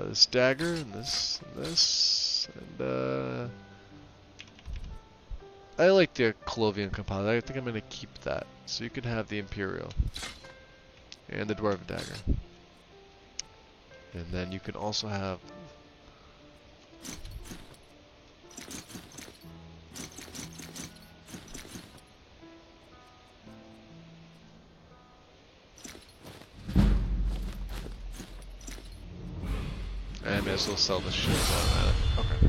this dagger and this and I like the Colovian composite. I think I'm gonna keep that. So you could have the Imperial and the Dwarven dagger, and then you can also have. I may as well sell this shit. Okay.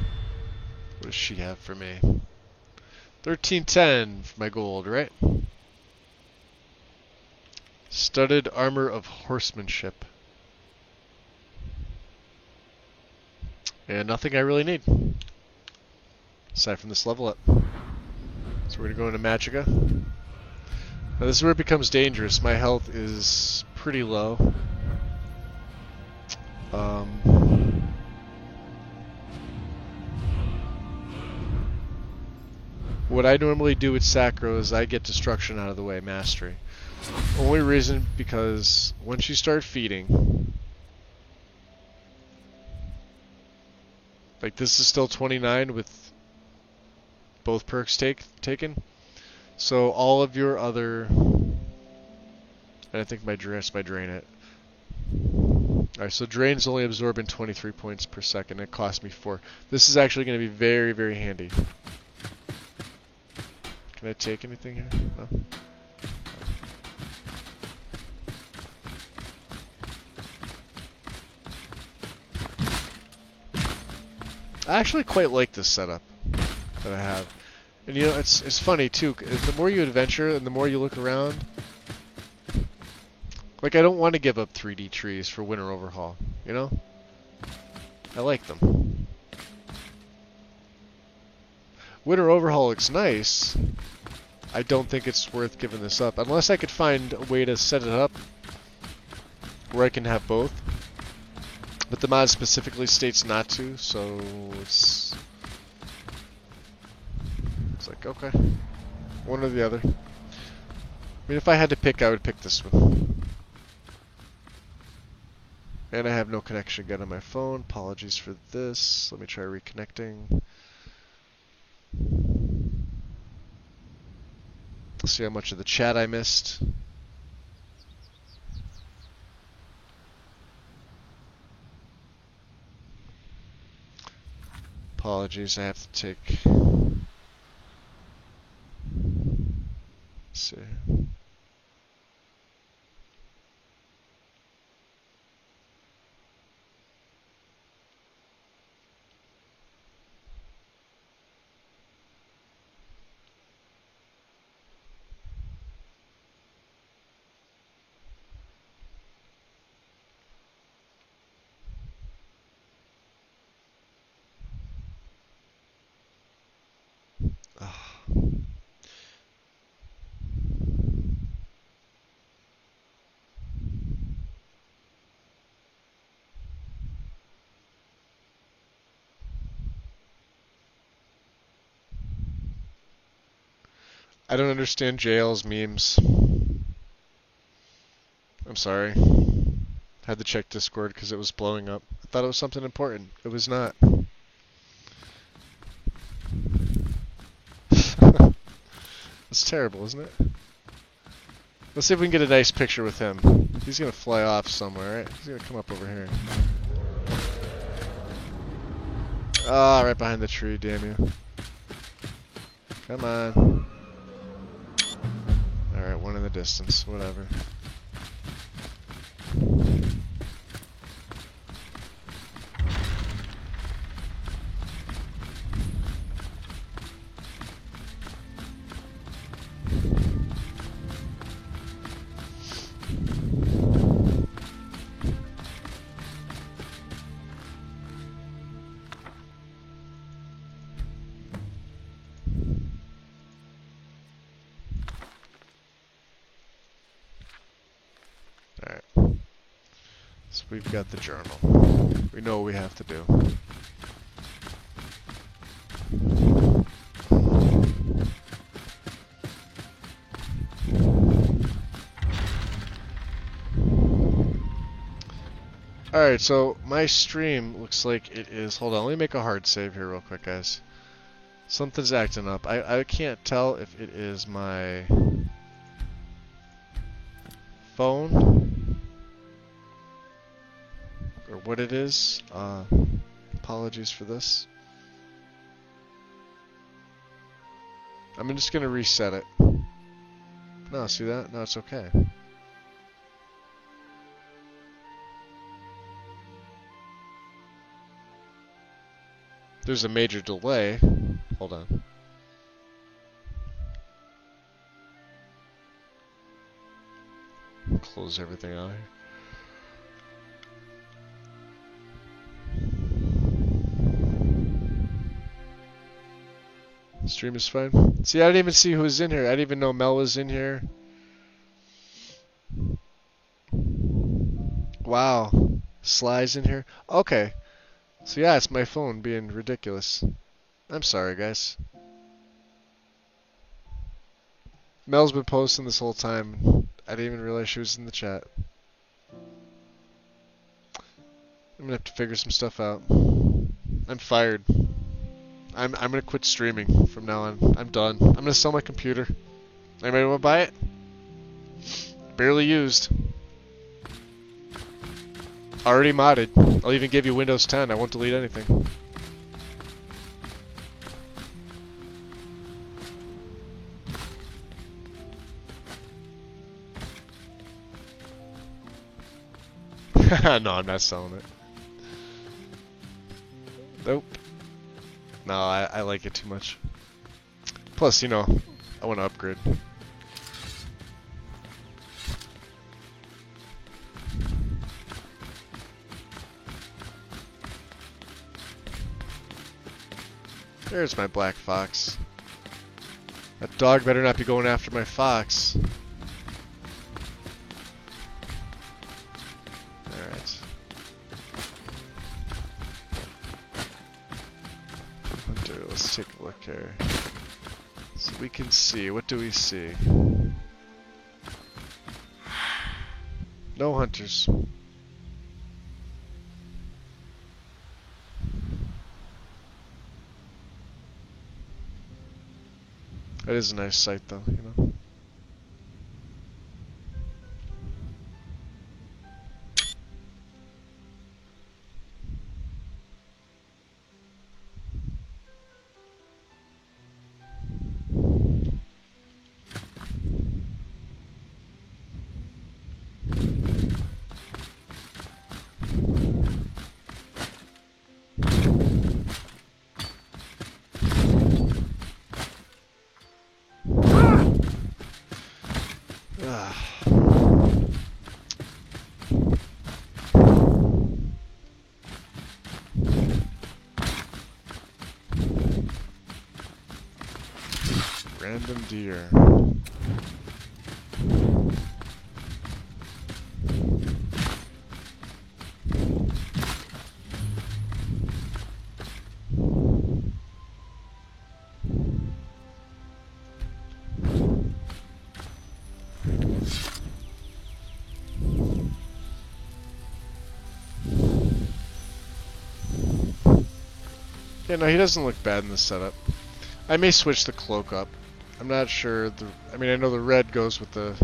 What does she have for me? 1310 for my gold, right? Studded armor of horsemanship. And nothing I really need. Aside from this level up. So we're gonna go into Magicka. Now this is where it becomes dangerous. My health is pretty low. What I normally do with Sacro is I get Destruction out of the way, Mastery. Only reason because once you start feeding, like this is still 29 with both perks taken, so all of your other, and I think my drain it. Alright, so drain's only absorbing 23 points per second. It cost me 4. This is actually going to be very, very handy. Can I take anything here? No? I actually quite like this setup that I have. And you know, it's funny too. The more you adventure and the more you look around, like I don't want to give up 3D trees for Winter Overhaul, you know? I like them. Winter Overhaul looks nice. I don't think it's worth giving this up. Unless I could find a way to set it up where I can have both. But the mod specifically states not to, so it's like, okay. One or the other. I mean, if I had to pick, I would pick this one. And I have no connection again on my phone. Apologies for this. Let me try reconnecting. Let's see how much of the chat I missed. Apologies, I have to take. Let's see. I don't understand JL's memes. I'm sorry. Had to check Discord because it was blowing up. I thought it was something important. It was not. It's terrible, isn't it? Let's see if we can get a nice picture with him. He's gonna fly off somewhere, right? He's gonna come up over here. Ah, right behind the tree, damn you. Come on. Alright, one in the distance, whatever. Alright. So we've got the journal. We know what we have to do. Alright, so my stream looks like it is... Hold on, let me make a hard save here real quick, guys. Something's acting up. I can't tell if it is my phone or what it is. Apologies for this. I'm just gonna reset it. No, see that? No, it's okay. There's a major delay. Hold on. Close everything out here. Stream is fine. See, I didn't even see who was in here. I didn't even know Mel was in here. Wow. Sly's in here. Okay. So yeah, it's my phone being ridiculous. I'm sorry, guys. Mel's been posting this whole time. I didn't even realize she was in the chat. I'm gonna have to figure some stuff out. I'm fired. I'm gonna quit streaming from now on. I'm done. I'm gonna sell my computer. Anybody wanna buy it? Barely used. Already modded. I'll even give you Windows 10. I won't delete anything. No, I'm not selling it. Nope. No, I like it too much. Plus, you know, I want to upgrade. There's my black fox. That dog better not be going after my fox. Alright. Hunter, let's take a look here. So we can see. What do we see? No hunters. That is a nice sight, though, you know. Random deer. Yeah, no, he doesn't look bad in this setup. I may switch the cloak up. I'm not sure. I mean, I know the red goes with the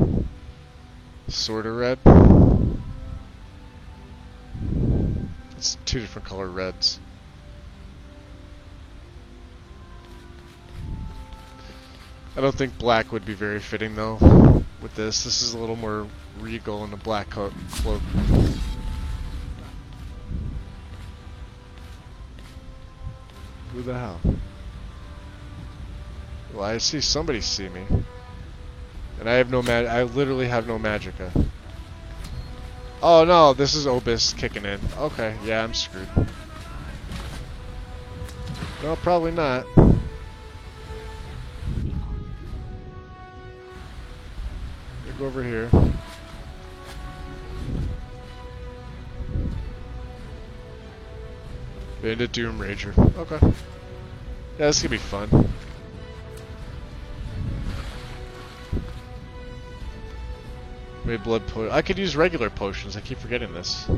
sort of red. It's two different color reds. I don't think black would be very fitting though with this. This is a little more regal in a black cloak. Who the hell? Well, I see somebody see me. And I have no I literally have no magicka. Oh no, this is Obis kicking in. Okay, yeah, I'm screwed. No, probably not. Go over here. Bandit Doom Rager. Okay. Yeah, this is gonna be fun. Maybe blood potion. I could use regular potions. I keep forgetting this.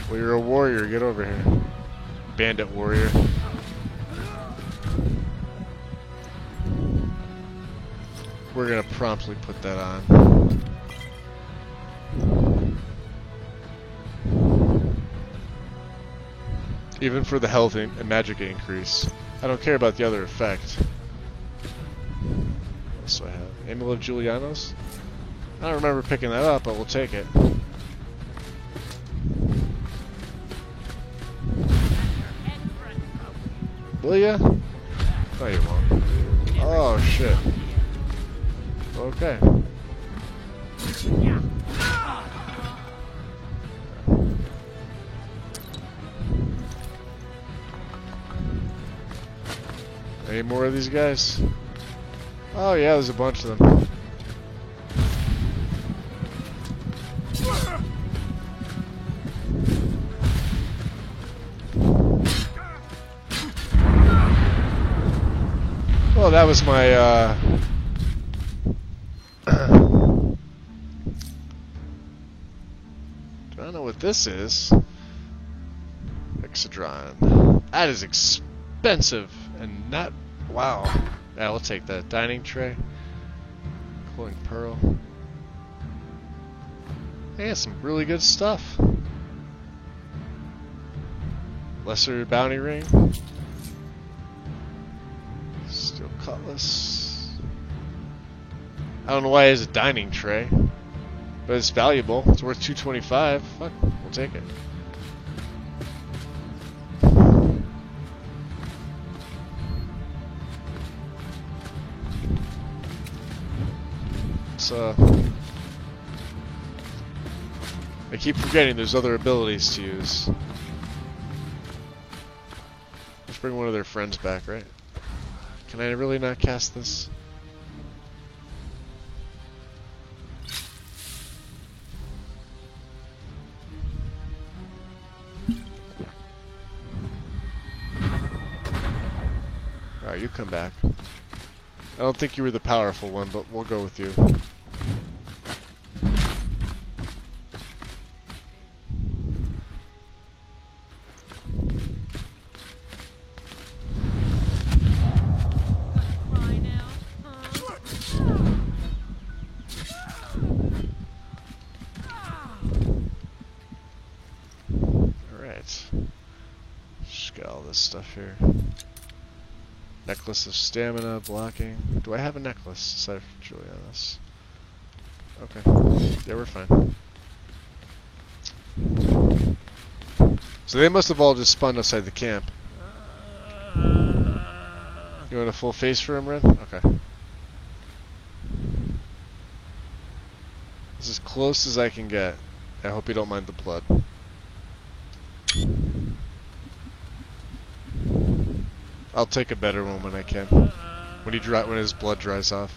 Well, you're a warrior. Get over here. Bandit warrior. We're gonna promptly put that on. Even for the health and magic increase. I don't care about the other effect. What else do I have? Amulet of Julianos? I don't remember picking that up, but we'll take it. Will ya? No, you won't. Oh, shit. Okay. Any more of these guys? Oh yeah, there's a bunch of them. Well, that was my, I don't know what this is. Exodron. That is expensive and not... Wow. Yeah, we'll take that. Dining tray. Glowing pearl. Yeah, some really good stuff. Lesser bounty ring. Steel cutlass. I don't know why it is a dining tray, but it's valuable. It's worth $225. Fuck, we'll take it. I keep forgetting there's other abilities to use. Let's bring one of their friends back, right? Can I really not cast this? Alright, you come back. I don't think you were the powerful one, but we'll go with you. Alright. Just got all this stuff here. Necklace of stamina, blocking. Do I have a necklace aside from Julianos? Okay. Yeah, we're fine. So they must have all just spawned outside the camp. You want a full face for him, Red? Okay. This is as close as I can get. I hope you don't mind the blood. I'll take a better one when I can. When his blood dries off.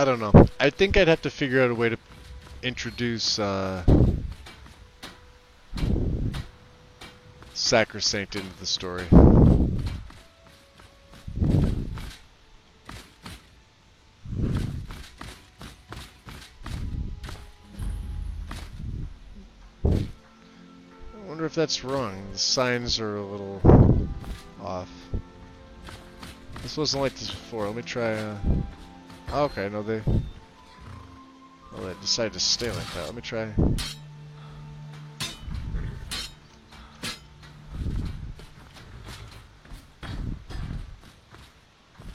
I don't know. I think I'd have to figure out a way to introduce Sacrosanct into the story. I wonder if that's wrong. The signs are a little off. This wasn't like this before. Let me try. Oh, okay, no, they decided to stay like that. Let me try.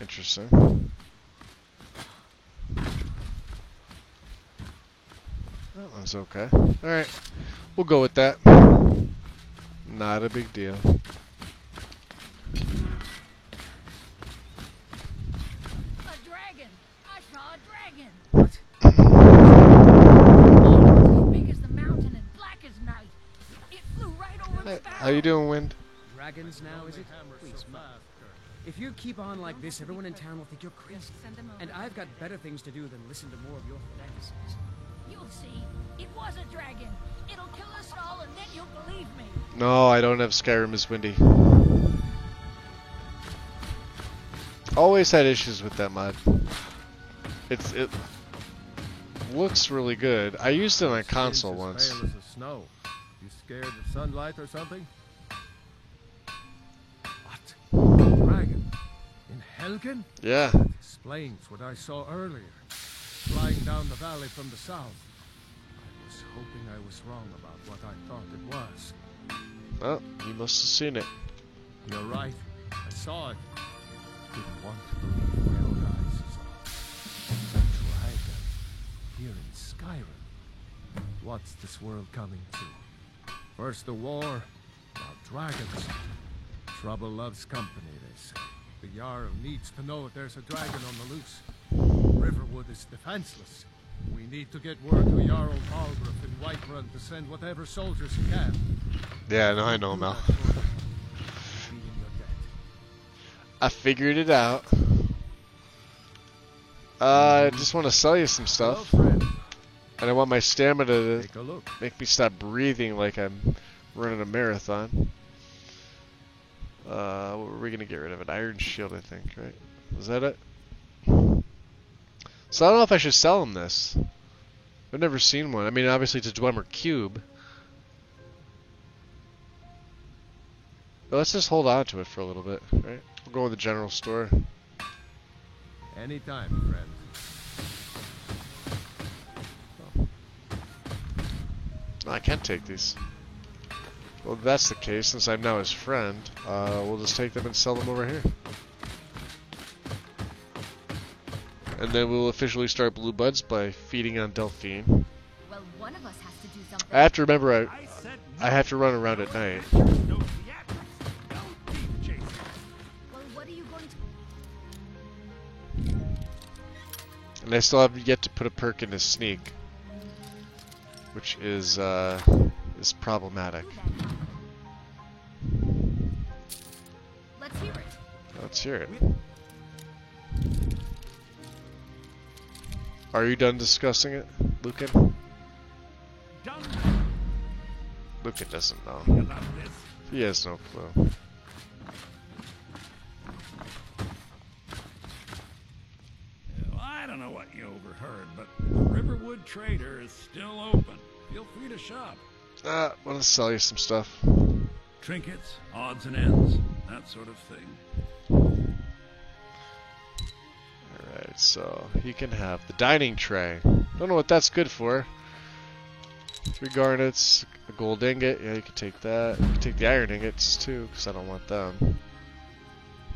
Interesting. That one's okay. Alright. We'll go with that. Not a big deal. A dragon! I saw a dragon! What? As big as the mountain and black as night. It flew right over the barrel. How you doing, Wind? Dragons now, is it? Please, Mother. If you keep on like this, everyone in town will think you're crazy. Send them over. And I've got better things to do than listen to more of your fantasies. You'll see. It was a dragon. It'll kill us all, and then you'll believe me. No, I don't have Skyrim as Windy. Always had issues with that mod. It looks really good. I used it on a console once. Pale as the snow. You scared of sunlight or something? What? Dragon? In Helgen? Yeah. Explains what I saw earlier. Flying down the valley from the south. I was hoping I was wrong about what I thought it was. Well, you must have seen it. You're right. I saw it. Didn't want to believe my own eyes is all. A dragon. Here in Skyrim. What's this world coming to? First the war, now dragons. Trouble loves company, they say. The Jarl needs to know if there's a dragon on the loose. Riverwood is defenseless. We need to get word to Jarl Balgruuf in Whiterun to send whatever soldiers he can. Yeah, no, I know, Mel. Be in your debt. I figured it out. I just want to sell you some Well, stuff. friend, And I want my stamina to take a look. make me stop breathing like I'm running a marathon. What were we going to get rid of? An iron shield, I think, right? Was that it? So I don't know if I should sell him this. I've never seen one. I mean, obviously it's a Dwemer cube. But let's just hold on to it for a little bit, right? We'll go to the general store. Anytime, friend. No, I can't take these. Well, if that's the case, since I'm now his friend, we'll just take them and sell them over here. And then we'll officially start Blue Buds by feeding on Delphine. Well, one of us has to do something. I have to remember I have to run around at night. Well, what are you going to... And I still have yet to put a perk into Sneak. Which is problematic. Let's hear it. Let's hear it. Are you done discussing it, Lucan? Lucan doesn't know. He has no clue. I don't know what you overheard, but the Riverwood Trader is still open. Feel free to shop. I want to sell you some stuff. Trinkets, odds and ends, that sort of thing. Alright, so you can have the dining tray. Don't know what that's good for. 3 garnets, a gold ingot. Yeah, you can take that. You can take the iron ingots too, because I don't want them.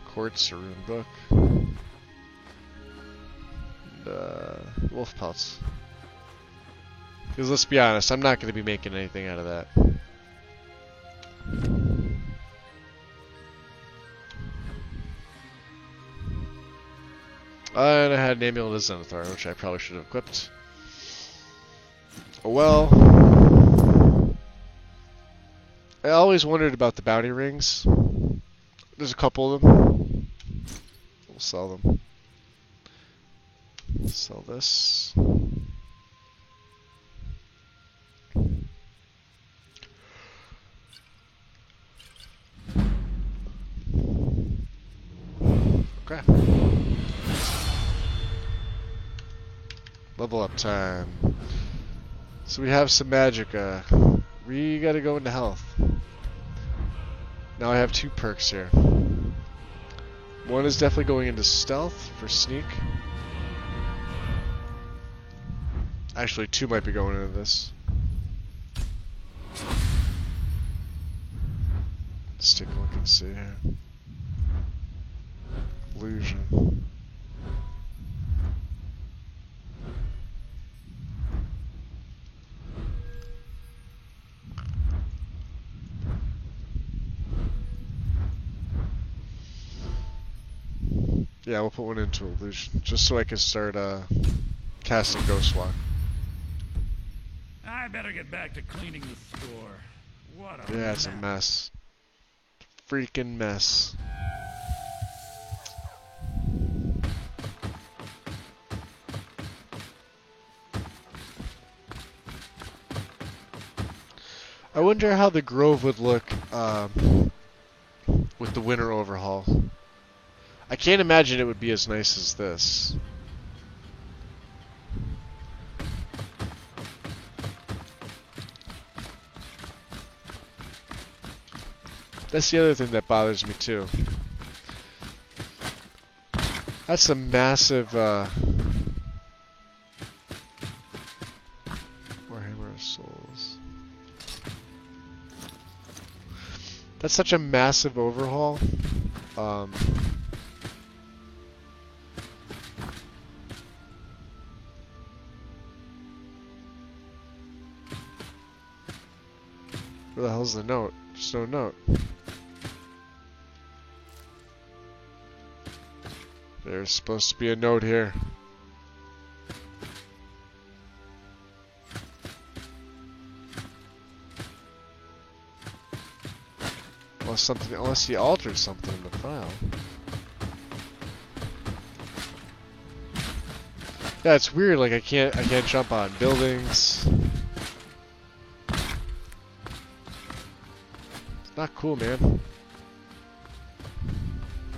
Quartz, a rune book. And, wolf pelts. Because let's be honest, I'm not going to be making anything out of that. And I had an amulet of Zenithar, which I probably should have equipped. Oh well. I always wondered about the bounty rings. There's a couple of them. We'll sell them. Sell this. Okay. Level up time. So we have some magicka. We gotta go into health. Now I have 2 perks here. One is definitely going into stealth for sneak. Actually, 2 might be going into this. Let's take a look and see here. Illusion. Yeah, we'll put one into illusion, just so I can start casting Ghostwalk. I better get back to cleaning the store. What a Yeah, it's a mess. Freaking mess. I wonder how the Grove would look with the winter overhaul. I can't imagine it would be as nice as this. That's the other thing that bothers me too. That's a massive Warhammer of Souls. That's such a massive overhaul. Where the hell's the note? There's no note. There's supposed to be a note here. Unless he altered something in the file. Yeah, it's weird. Like I can't jump on buildings. It's not cool, man.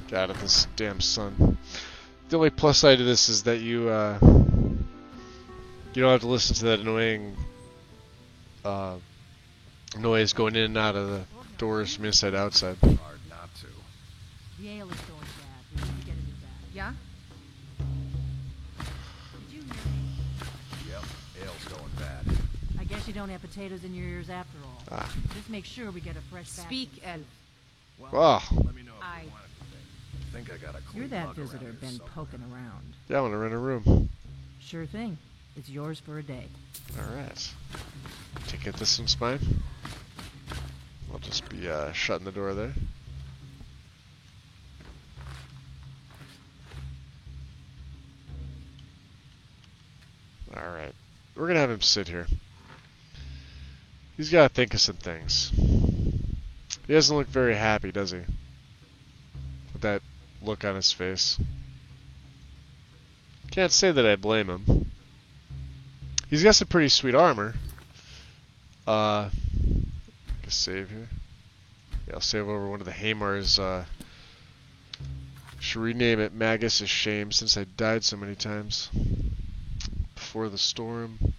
Get out of this damn sun. The only plus side to this is that you don't have to listen to that annoying noise going in and out of the doors from inside to outside. Hard not to. The ale is going bad. We need to get a new bag. Yeah? Did you hear me? Yep, ale's going bad. I guess you don't have potatoes in your ears after all. Ah. Just make sure we get a fresh batch. Speak, Elf. Well, Oh, let me know if I- you want anything. I think I got a clean You're that bug around visitor here been somewhere. poking around. yeah, I want to rent a room. Sure thing. It's yours for a day. Alright. Take it, this one's mine. I'll just be shutting the door there. Alright. We're gonna have him sit here. He's gotta think of some things. He doesn't look very happy, does he? With that look on his face. Can't say that I blame him. He's got some pretty sweet armor. Just save here. Yeah, I'll save over one of the Hamar's. Should rename it Magus' Shame since I died so many times. Before the storm.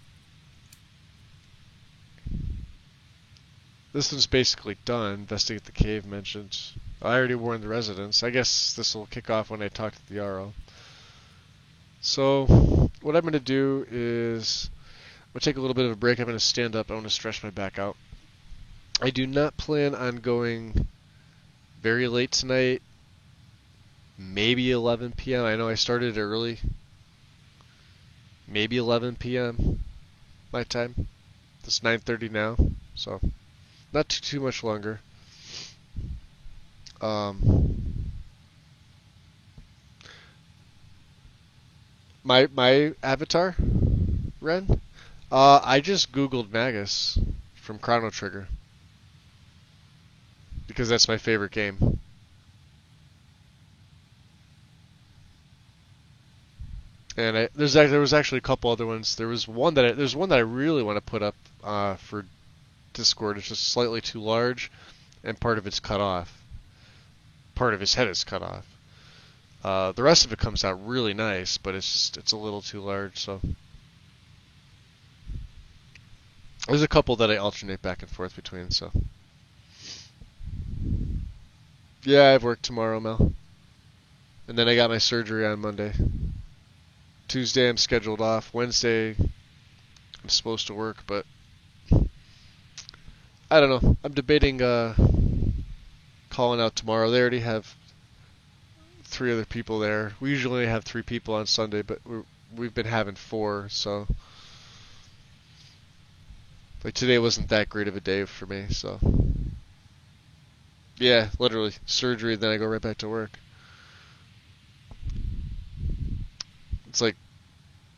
This one's basically done. Investigate the cave mentioned. I already warned the residents. I guess this will kick off when I talk to the RO. So, what I'm going to do is, I'm going to take a little bit of a break. I'm going to stand up. I want to stretch my back out. I do not plan on going very late tonight. Maybe 11 p.m. I know I started early. Maybe 11 p.m. my time. It's 9:30 now, so not too much longer. My avatar, Ren. I just Googled Magus from Chrono Trigger because that's my favorite game. And there was actually a couple other ones. There's one that I really want to put up for Discord. It's just slightly too large, and part of it's cut off. Part of his head is cut off. The rest of it comes out really nice, but it's a little too large. So there's a couple that I alternate back and forth between. So yeah, I have work tomorrow, Mel, and then I got my surgery on Monday. Tuesday I'm scheduled off. Wednesday I'm supposed to work, but I don't know. I'm debating calling out tomorrow. They already have 3 other people there. We usually only have 3 people on Sunday, but we've been having 4, so like today wasn't that great of a day for me, so yeah, literally surgery, then I go right back to work. It's like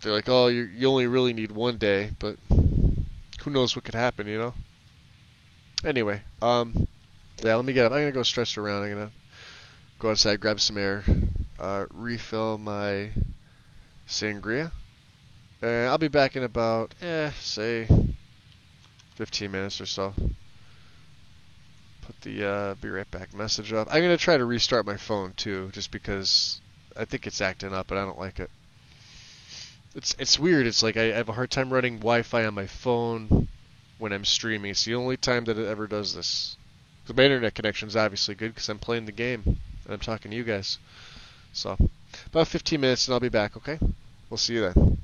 they're like, oh, you only really need 1 day, but who knows what could happen, you know? Anyway, yeah, let me get up. I'm gonna go stretch around. I'm gonna go outside, grab some air, refill my sangria, and I'll be back in about, say, 15 minutes or so. Put the be right back message up. I'm gonna try to restart my phone too, just because I think it's acting up, and I don't like it. It's weird. It's like I have a hard time running Wi-Fi on my phone when I'm streaming. It's the only time that it ever does this. Because my internet connection is obviously good because I'm playing the game and I'm talking to you guys. So, about 15 minutes and I'll be back, okay? We'll see you then.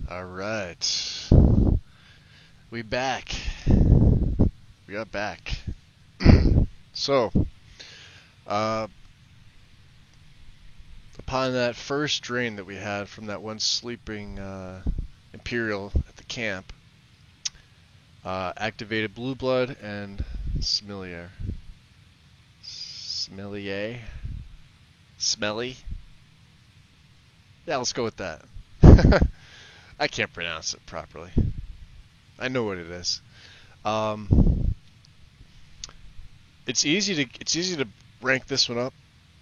Alright. We back. We got back. So, upon that first drain that we had from that one sleeping Imperial at the camp, activated Blue Blood and Smellier. Smelly? Yeah, let's go with that. I can't pronounce it properly. I know what it is. It's easy to rank this one up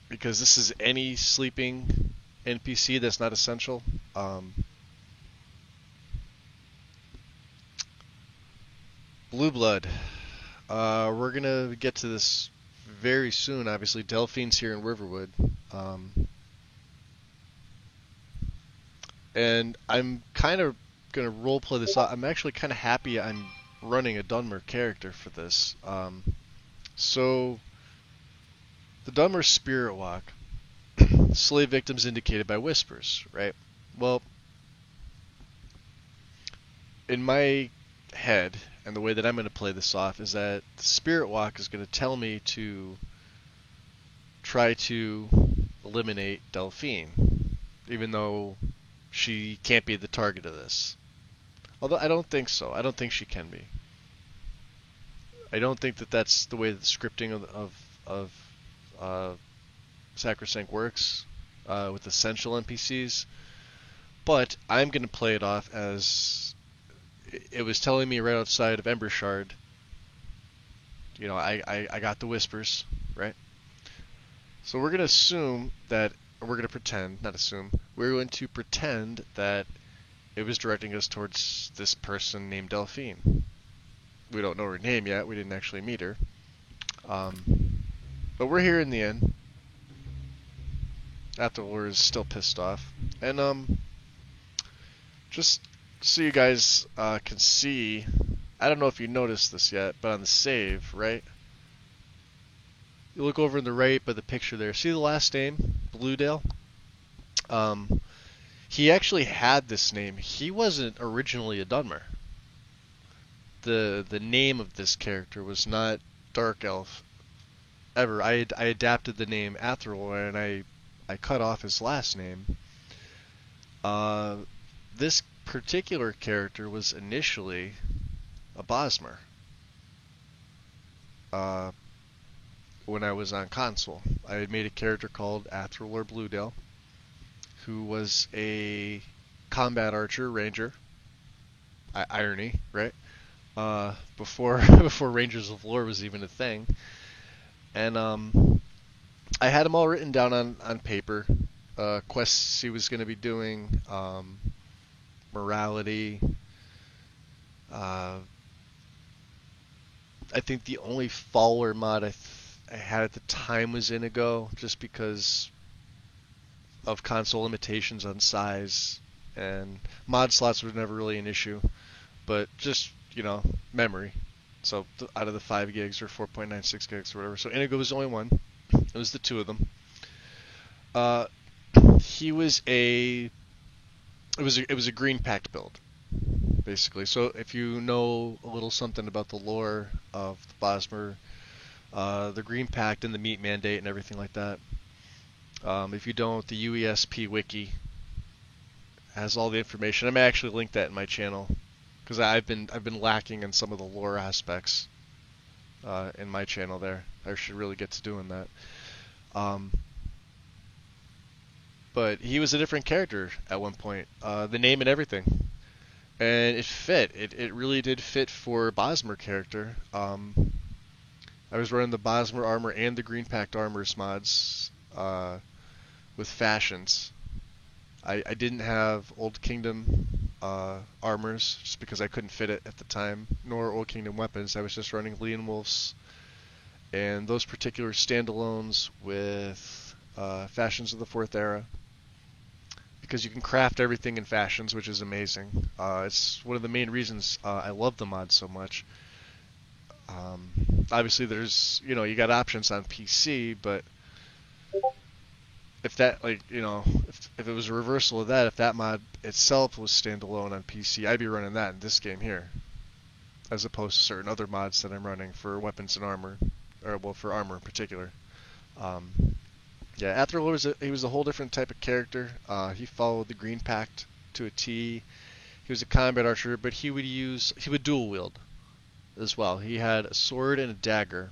because this is any sleeping NPC that's not essential. Blue Blood. We're gonna get to this very soon. Obviously, Delphine's here in Riverwood. And I'm kind of going to roleplay this out. I'm actually kind of happy I'm running a Dunmer character for this. So, the Dunmer Spirit Walk. Slave victims indicated by whispers, right? Well, in my head, and the way that I'm going to play this off, is that the Spirit Walk is going to tell me to try to eliminate Delphine, even though she can't be the target of this. Although I don't think so. I don't think she can be. I don't think that that's the way the scripting of Sacrosanct works with essential NPCs. But I'm going to play it off as it was telling me right outside of Embershard. You know, I got the whispers, right? So we're going to assume that, or we're going to pretend, not assume, we're going to pretend that it was directing us towards this person named Delphine. We don't know her name yet, we didn't actually meet her. But we're here in the end. Athrulur is still pissed off. And just so you guys can see, I don't know if you noticed this yet, but on the save, right? You look over in the right by the picture there. See the last name? Bluedale? He actually had this name. He wasn't originally a Dunmer. The name of this character was not Dark Elf ever. I adapted the name Athrulur and I cut off his last name. This particular character was initially a Bosmer. When I was on console, I had made a character called Athrulur Bluedale, who was a combat archer ranger. Irony, right? Before Rangers of Lore was even a thing, and I had them all written down on paper. Quests he was going to be doing, morality. I think the only follower mod I had at the time was Inigo, just because of console limitations on size, and mod slots were never really an issue, but just, you know, memory. So out of the 5 gigs or 4.96 gigs or whatever. So Inigo was the only one. It was the two of them. He was it was a green pact build, basically. So if you know a little something about the lore of the Bosmer, the Green Pact and the Meat Mandate and everything like that. If you don't, the UESP wiki has all the information. I may actually link that in my channel because I've been lacking in some of the lore aspects in my channel there. I should really get to doing that. But he was a different character at one point. The name and everything. And it fit. It really did fit for a Bosmer character. I was running the Bosmer armor and the Green Pact armors mods with fashions. I didn't have Old Kingdom armors just because I couldn't fit it at the time, nor Old Kingdom weapons. I was just running Leonwolf's and those particular standalones with fashions of the 4th era. Because you can craft everything in fashions, which is amazing. It's one of the main reasons I love the mod so much. Obviously, there's, you got options on PC, but if that, like, you know, if it was a reversal of that, if that mod itself was standalone on PC, I'd be running that in this game here, as opposed to certain other mods that I'm running for weapons and armor, or well, for armor in particular. Yeah, Athril he was a whole different type of character. He followed the Green Pact to a T. He was a combat archer, but he would dual wield as well. He had a sword and a dagger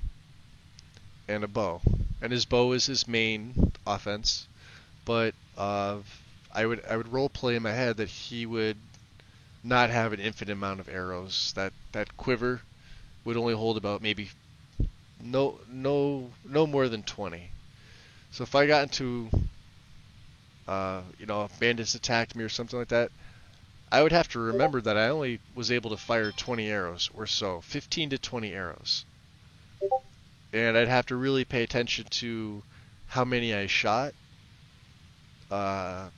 and a bow, and his bow is his main offense. But I would role play in my head that he would not have an infinite amount of arrows. That quiver would only hold about maybe no more than 20. So if I got into you know, if bandits attacked me or something like that, I would have to remember that I only was able to fire 20 arrows or so, 15 to 20 arrows. And I'd have to really pay attention to how many I shot, and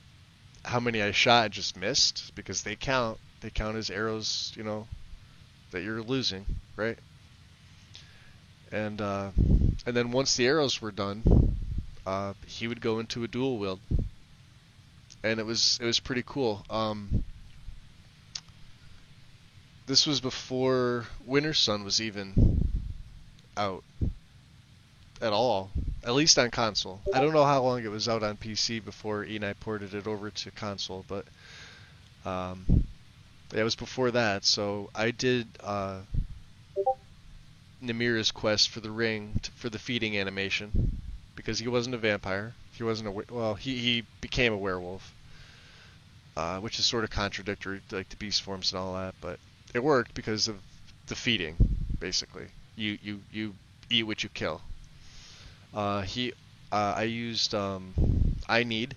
just missed, because they count as arrows, you know, that you're losing, right? And then once the arrows were done, he would go into a dual wield, and it was pretty cool. This was before Winter Sun was even out at all, at least on console. I don't know how long it was out on PC before E and I ported it over to console, but it was before that. So I did Namira's quest for the ring for the feeding animation, because he wasn't a vampire. He wasn't he became a werewolf, which is sort of contradictory, like the beast forms and all that, but it worked because of the feeding. Basically, you eat what you kill. I used I Need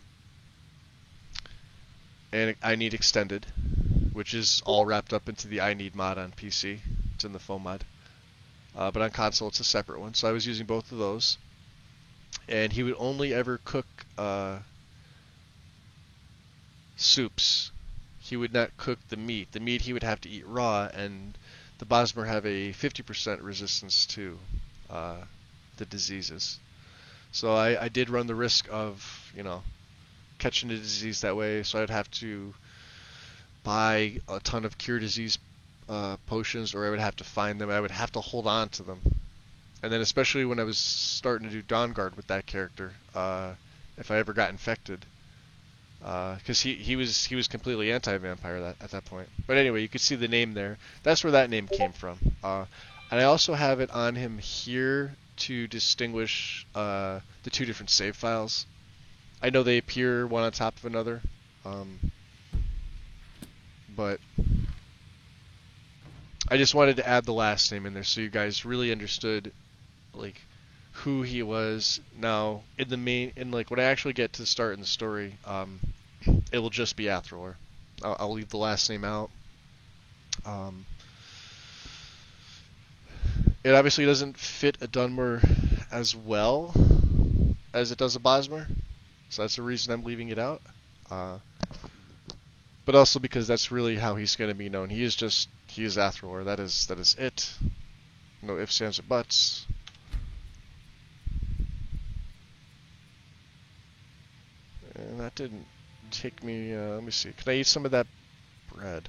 and I Need Extended, which is all wrapped up into the I Need mod on PC. It's in the foam mod, but on console it's a separate one. So I was using both of those, and he would only ever cook soups. He would not cook the meat. The meat he would have to eat raw, and the Bosmer have a 50% resistance to the diseases. So I did run the risk of, you know, catching the disease that way, so I'd have to buy a ton of cure disease potions, or I would have to find them. I would have to hold on to them. And then especially when I was starting to do Dawnguard with that character, if I ever got infected, because he was completely anti-vampire at that point. But anyway, you could see the name there. That's where that name came from. And I also have it on him here to distinguish the two different save files. I know they appear one on top of another, but I just wanted to add the last name in there so you guys really understood, like, who he was. Now, when I actually get to the start in the story, it will just be Athril. I'll leave the last name out. It obviously doesn't fit a Dunmer as well as it does a Bosmer, so that's the reason I'm leaving it out. But also because that's really how he's going to be known. He is Athril. That is it. No ifs, ands, or buts. And that didn't take me. Let me see. Can I eat some of that bread?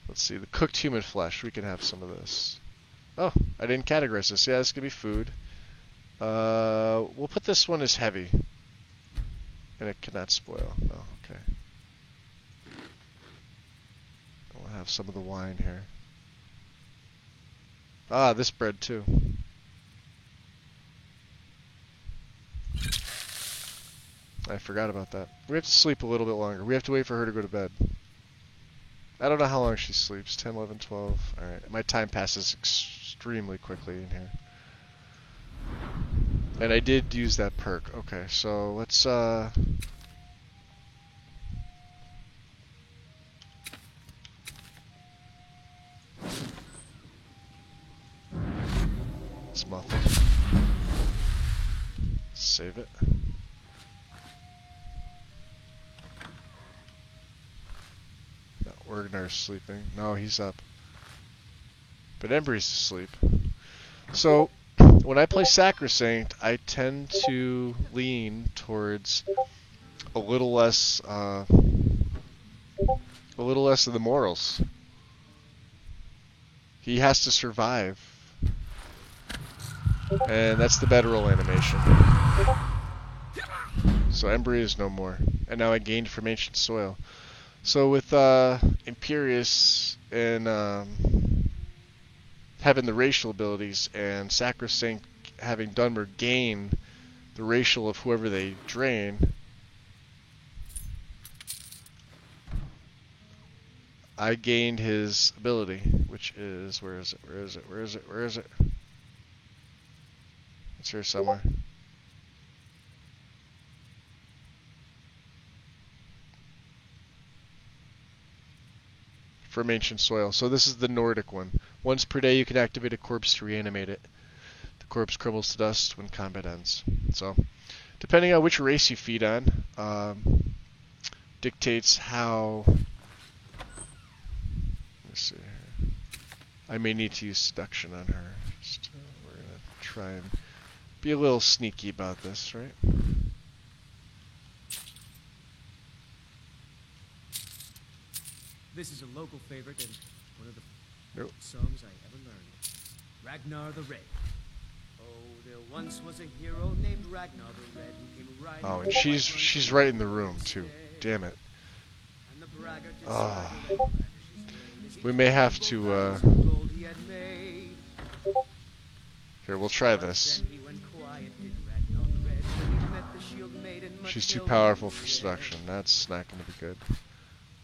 Let's see. The cooked human flesh. We can have some of this. Oh, I didn't categorize this. Yeah, this could be food. We'll put this one as heavy. And it cannot spoil. Oh, okay. We'll have some of the wine here. Ah, this bread too. I forgot about that. We have to sleep a little bit longer. We have to wait for her to go to bed. I don't know how long she sleeps. 10, 11, 12. Alright, my time passes extremely quickly in here. And I did use that perk. Okay, so let's muff it. Save it. No, Wergnar's sleeping. No, he's up. But Embry's asleep. So, when I play Sacrosanct, I tend to lean towards a little less of the morals. He has to survive, and that's the bedroll animation. So Embry is no more, and now I gained from Ancient Soil. So with Imperius and having the racial abilities, and Sacrosanct having Dunmer gain the racial of whoever they drain, I gained his ability, which is, where is it? It's here somewhere. From Ancient Soil. So this is the Nordic one. Once per day you can activate a corpse to reanimate it. The corpse crumbles to dust when combat ends. So, depending on which race you feed on, dictates how... Let's see here. I may need to use seduction on her. Just, we're going to try and be a little sneaky about this, right? This is a local favorite and one of the Nope. songs I ever learned. Ragnar the Red. Oh, there once was a hero named Ragnar the Red who came riding. Oh, and she's right in the room too. Damn it. And the braggart Ah. decided We may have to, gold he had made. here, we'll try this. Then he went quiet, did Ragnar the Red, when he met the shield maiden She's too Matilda. powerful for seduction. That's not going to be good.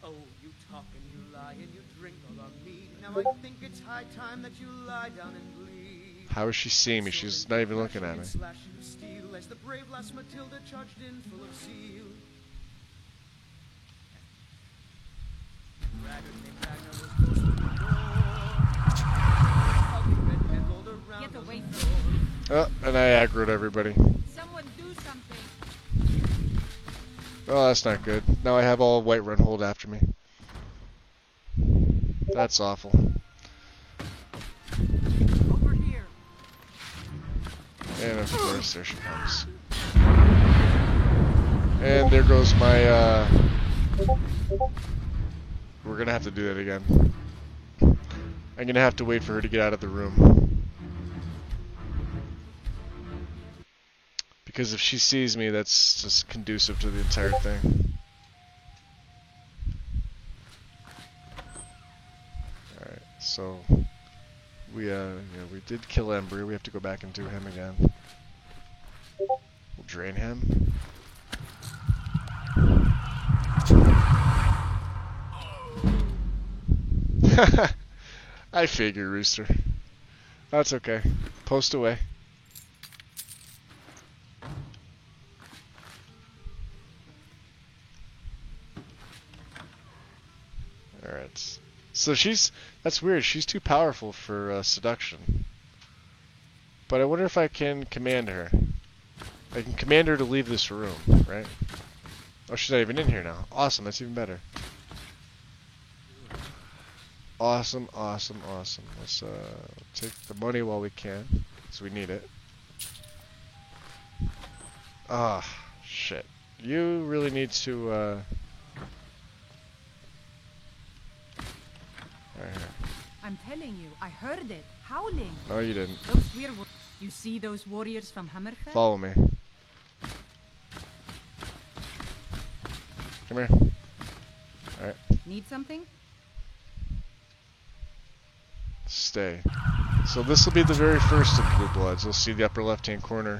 Oh, you talk and you lie and you drink all on me. Now I think it's high time that you lie down and bleed. How is she seeing me? She's not even looking at me. Slashing of steel as the brave lass Matilda charged in full of zeal. Braggart named Ragnar was close to the door. Ugly red head rolled around Get on away the from floor. Oh, and I aggroed everybody. Someone do something. Oh, that's not good. Now I have all Whiterun hold after me. That's awful. Over here. And of course, there she comes. And there goes my, we're gonna have to do that again. I'm gonna have to wait for her to get out of the room. Because if she sees me, that's just conducive to the entire thing. Alright, so we did kill Embry. We have to go back and do him again. We'll drain him. I figure, Rooster. That's okay. Post away. Alright. So that's weird. She's too powerful for seduction. But I wonder if I can command her. I can command her to leave this room, right? Oh, she's not even in here now. Awesome, that's even better. Awesome, awesome, awesome. Let's take the money while we can, because we need it. Ah, shit. You really need to, Right here. I'm telling you, I heard it. Howling. No, you didn't. Those werewolves. You see those warriors from Hammerfell? Follow me. Come here. Alright. Need something? Stay. So this will be the very first of Blue Bloods. You'll see the upper left-hand corner.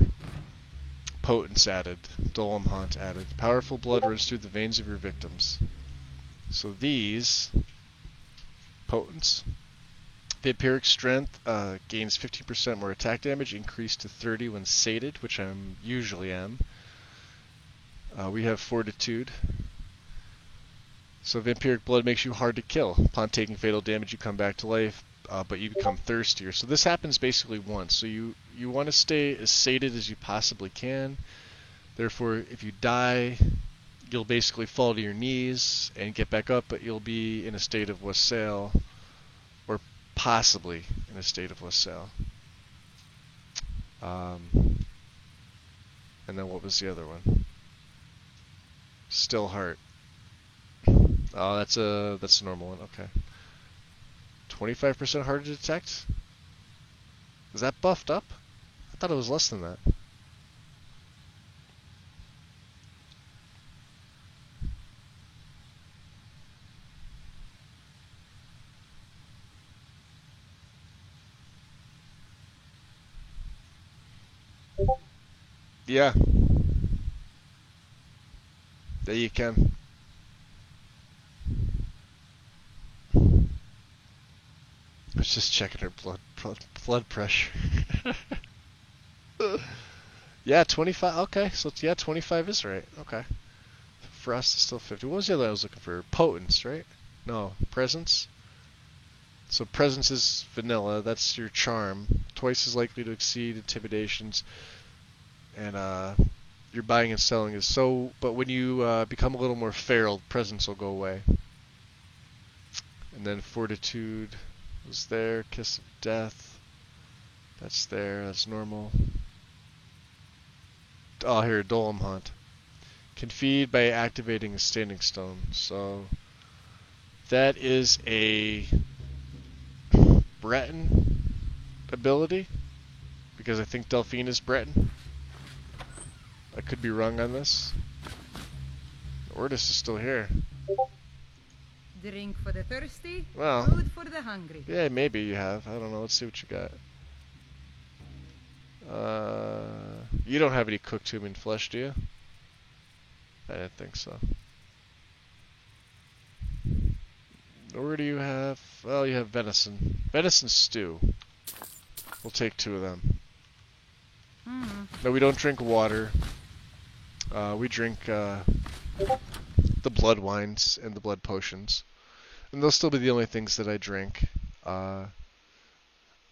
Potence added. Dolem Haunt added. Powerful blood runs through the veins of your victims. So these... Potence. Vampiric Strength gains 15% more attack damage, increased to 30 when sated, which I usually am. We have Fortitude. So Vampiric Blood makes you hard to kill. Upon taking fatal damage, you come back to life, but you become thirstier. So this happens basically once. So you want to stay as sated as you possibly can. Therefore, if you die, you'll basically fall to your knees and get back up, but you'll be in a state of wassail, or possibly in a state of wassail. And then what was the other one? Still Heart. Oh, that's a normal one. Okay. 25% harder to detect? Is that buffed up? I thought it was less than that. Yeah. There you can. I was just checking her blood pressure. Yeah, 25. Okay, so yeah, 25 is right. Okay. Frost is still 50. What was the other I was looking for? Potence, right? No, Presence. So Presence is vanilla. That's your charm. Twice as likely to exceed intimidations. And your buying and selling is so. But when you become a little more feral, Presence will go away. And then Fortitude was there. Kiss of Death. That's there. That's normal. Oh, here, Dolem Haunt. Can feed by activating a Standing Stone. So that is a Breton ability, because I think Delphine is Breton. I could be wrong on this. Ortis is still here. Drink for the thirsty, Well, food for the hungry. yeah, maybe you have. I don't know. Let's see what you got. You don't have any cooked human flesh, do you? I didn't think so. Or do you have... Well, you have venison. Venison stew. We'll take 2 of them. No, we don't drink water. We drink the blood wines and the blood potions. And they'll still be the only things that I drink.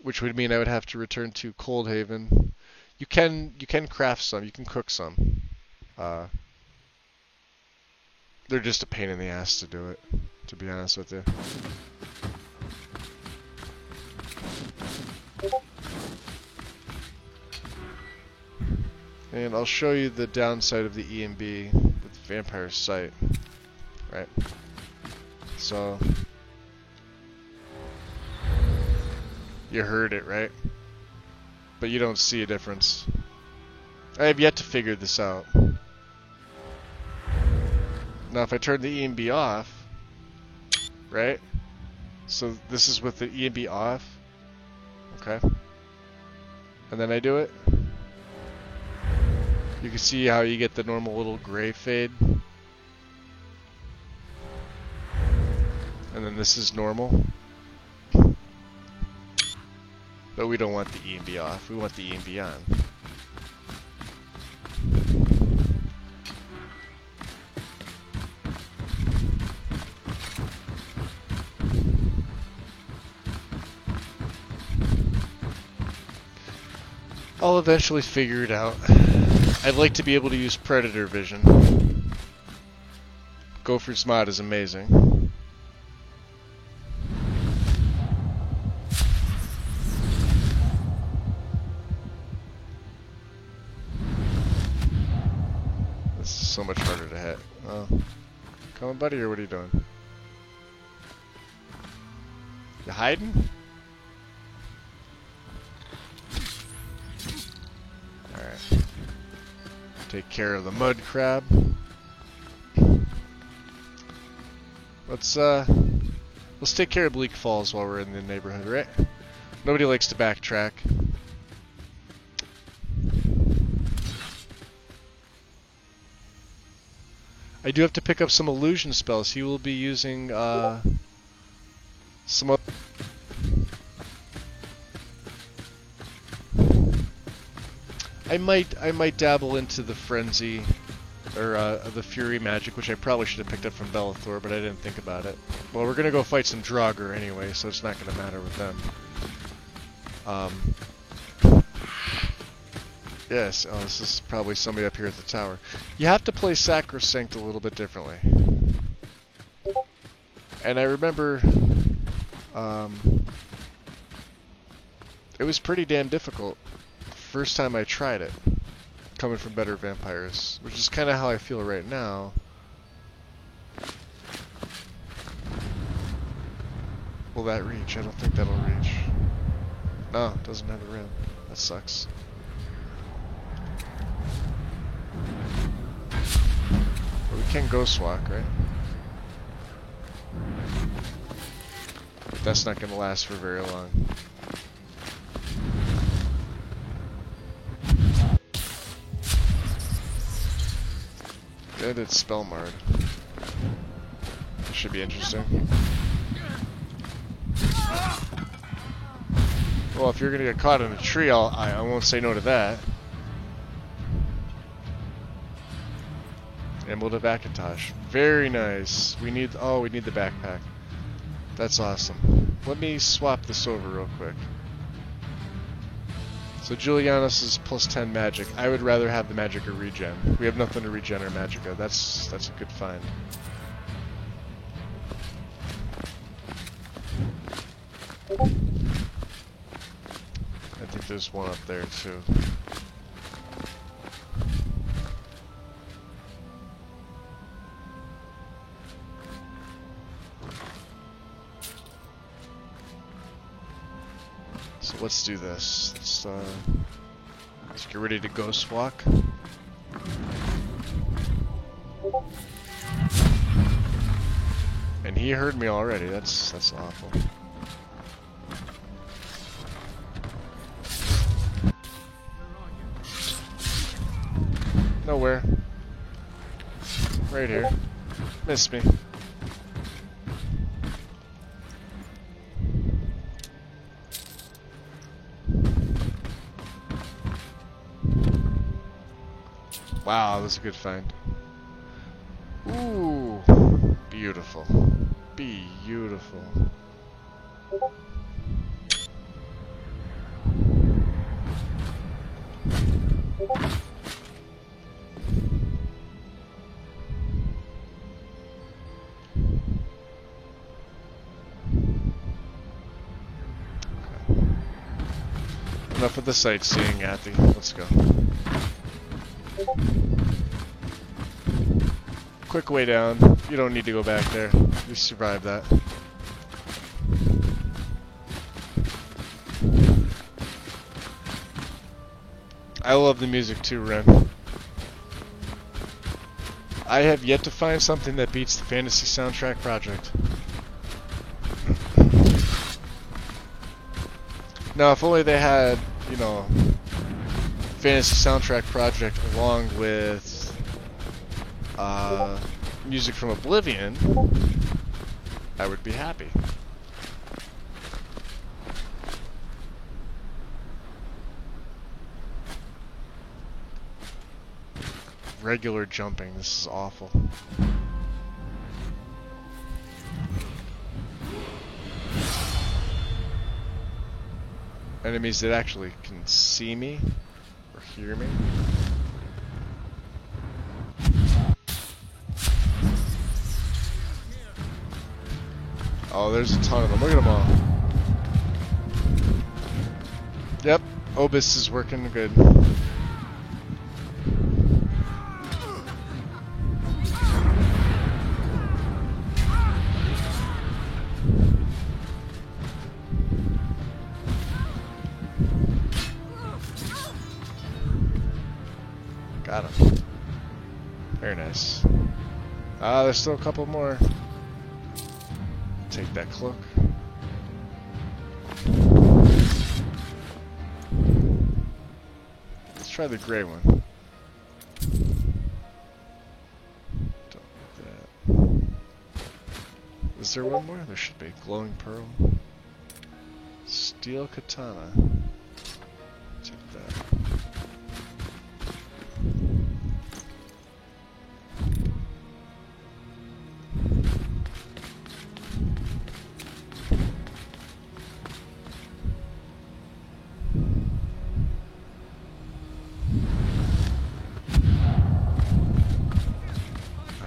Which would mean I would have to return to Coldhaven. You can craft some. You can cook some. They're just a pain in the ass to do it, to be honest with you. And I'll show you the downside of the EMB with Vampire Sight. Right. So you heard it, right? But you don't see a difference. I have yet to figure this out. Now if I turn the EMB off, right? So this is with the EMB off. Okay. And then I do it. You can see how you get the normal little gray fade. And then this is normal. But we don't want the EMB off. We want the EMB on. I'll eventually figure it out. I'd like to be able to use Predator Vision. Gopher's mod is amazing. This is so much harder to hit. Oh. Come on, buddy, or what are you doing? You hiding? Alright. Take care of the mud crab. Let's take care of Bleak Falls while we're in the neighborhood, right? Nobody likes to backtrack. I do have to pick up some illusion spells. He will be using some I might dabble into the frenzy or the fury magic, which I probably should have picked up from Bellathor, but I didn't think about it. Well, we're gonna go fight some Draugr anyway, so it's not gonna matter with them. Yes, oh, this is probably somebody up here at the tower. You have to play Sacrosanct a little bit differently. And I remember it was pretty damn difficult first time I tried it, coming from Better Vampires, which is kind of how I feel right now. Will that reach? I don't think that'll reach. No, it doesn't have a rim. That sucks. But we can ghost walk, right? That's not going to last for very long. Good, it's spell marred. This should be interesting. Well, if you're gonna get caught in a tree, I won't say no to that. Emerald of Akatosh. Very nice. We need the backpack. That's awesome. Let me swap this over real quick. So Julianus is plus 10 magic. I would rather have the Magicka regen. We have nothing to regen our Magicka. That's a good find. I think there's one up there too. So let's do this. Let's get ready to ghost walk. And he heard me already. That's awful. Nowhere. Right here. Missed me. Wow, that was a good find. Ooh, beautiful. Beautiful. Enough of the sightseeing, Athy. Let's go. Quick way down. You don't need to go back there. You survived that. I love the music too, Ren. I have yet to find something that beats the Fantasy Soundtrack Project. Now, if only they had, you know, Fantasy Soundtrack Project along with music from Oblivion, I would be happy. Regular jumping, this is awful. Enemies that actually can see me or hear me. Oh, there's a ton of them. Look at them all. Yep, Obis is working good. Got him. Very nice. There's still a couple more. Take that cloak. Let's try the gray one. Don't like that. Is there one more? There should be. Glowing pearl. Steel katana. Take that.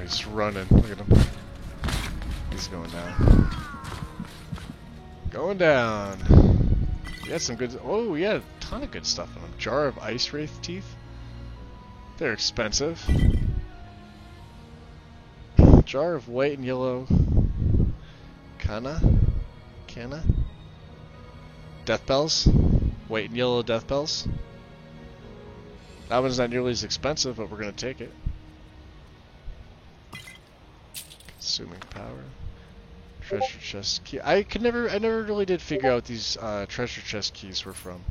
He's running. Look at him. He's going down. Going down. We had some good. Oh, we had a ton of good stuff on them. Jar of Ice Wraith Teeth. They're expensive. Jar of white and yellow. Canna. Death Bells. White and yellow Death Bells. That one's not nearly as expensive, but we're gonna take it. Consuming power. Treasure chest key. I never really did figure out what these treasure chest keys were from.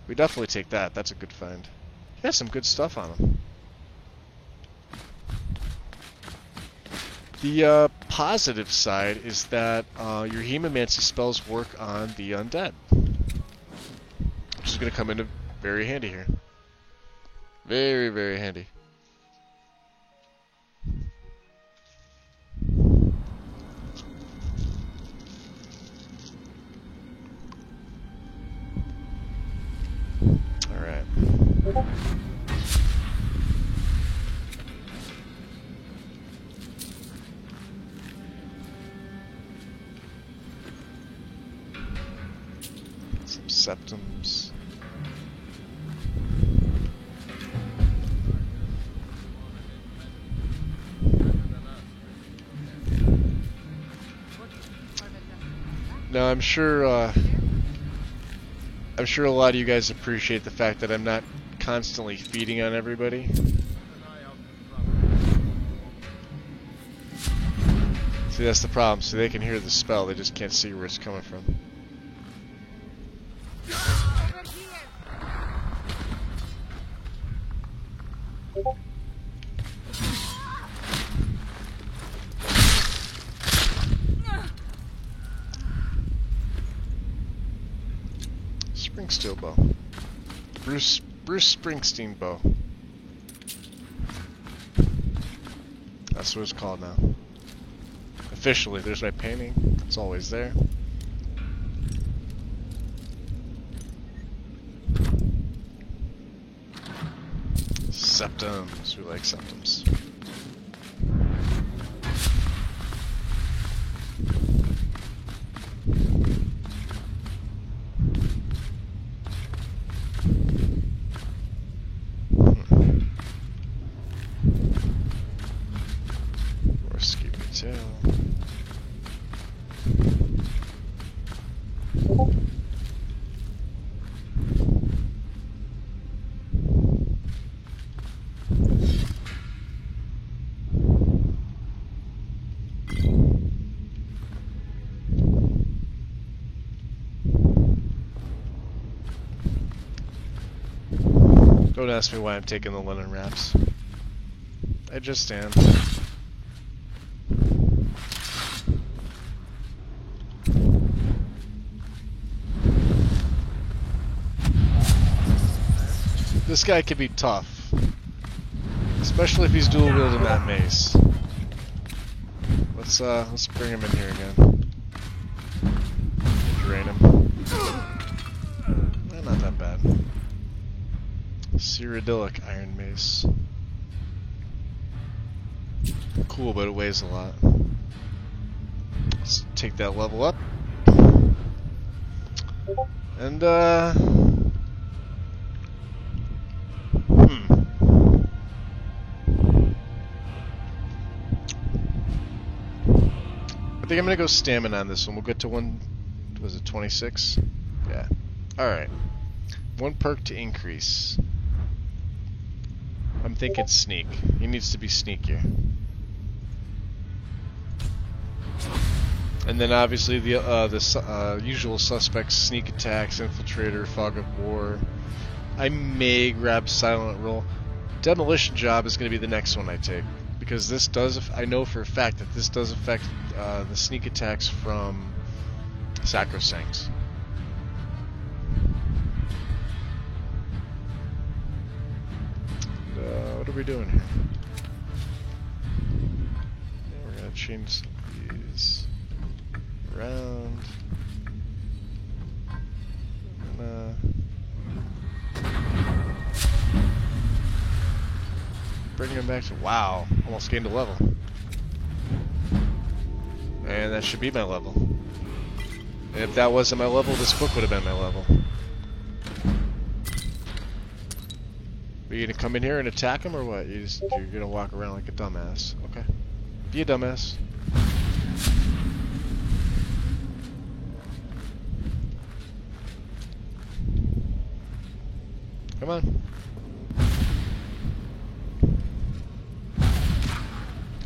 We definitely take that. That's a good find. He has some good stuff on them. The positive side is that your hemomancy spells work on the undead, which is going to come into very handy here. Very, very handy. Alright. Some septums. Now I'm sure a lot of you guys appreciate the fact that I'm not constantly feeding on everybody. See, that's the problem. So they can hear the spell, they just can't see where it's coming from. Springsteel bow. Bruce Springsteen bow. That's what it's called now. Officially, there's my painting. It's always there. Septums. We like septums. Don't ask me why I'm taking the linen wraps. I just am. This guy could be tough, especially if he's dual wielding that mace. Let's bring him in here again. Drain him. Not that bad. Cyrodiilic Iron Mace. Cool, but it weighs a lot. Let's take that level up. And, I think I'm gonna go stamina on this one. We'll get to was it 26? Yeah. Alright. 1 perk to increase. I'm thinking sneak. He needs to be sneakier. And then obviously the usual suspects: sneak attacks, infiltrator, fog of war. I may grab silent roll. Demolition job is going to be the next one I take, because this does. I know for a fact that this does affect the sneak attacks from Sacrosanct. What are we doing here? Yeah, we're gonna change these around. Bring him back to, wow, almost gained a level. And that should be my level. And if that wasn't my level, this book would have been my level. Are you gonna come in here and attack him or what? You're gonna walk around like a dumbass. Okay. Be a dumbass. Come on.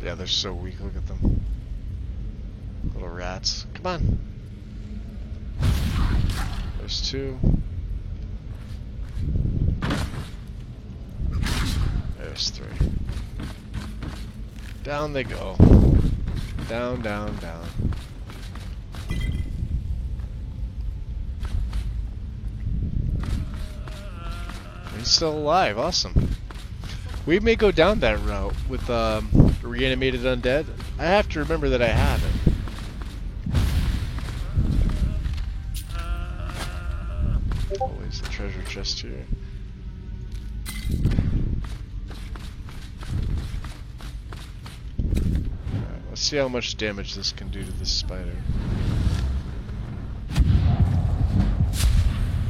Yeah, they're so weak. Look at them. Little rats. Come on. There's two. There's three. Down they go. Down, down, down. He's still alive. Awesome. We may go down that route with reanimated undead. I have to remember that I have it. Always the treasure chest here. Alright, let's see how much damage this can do to this spider.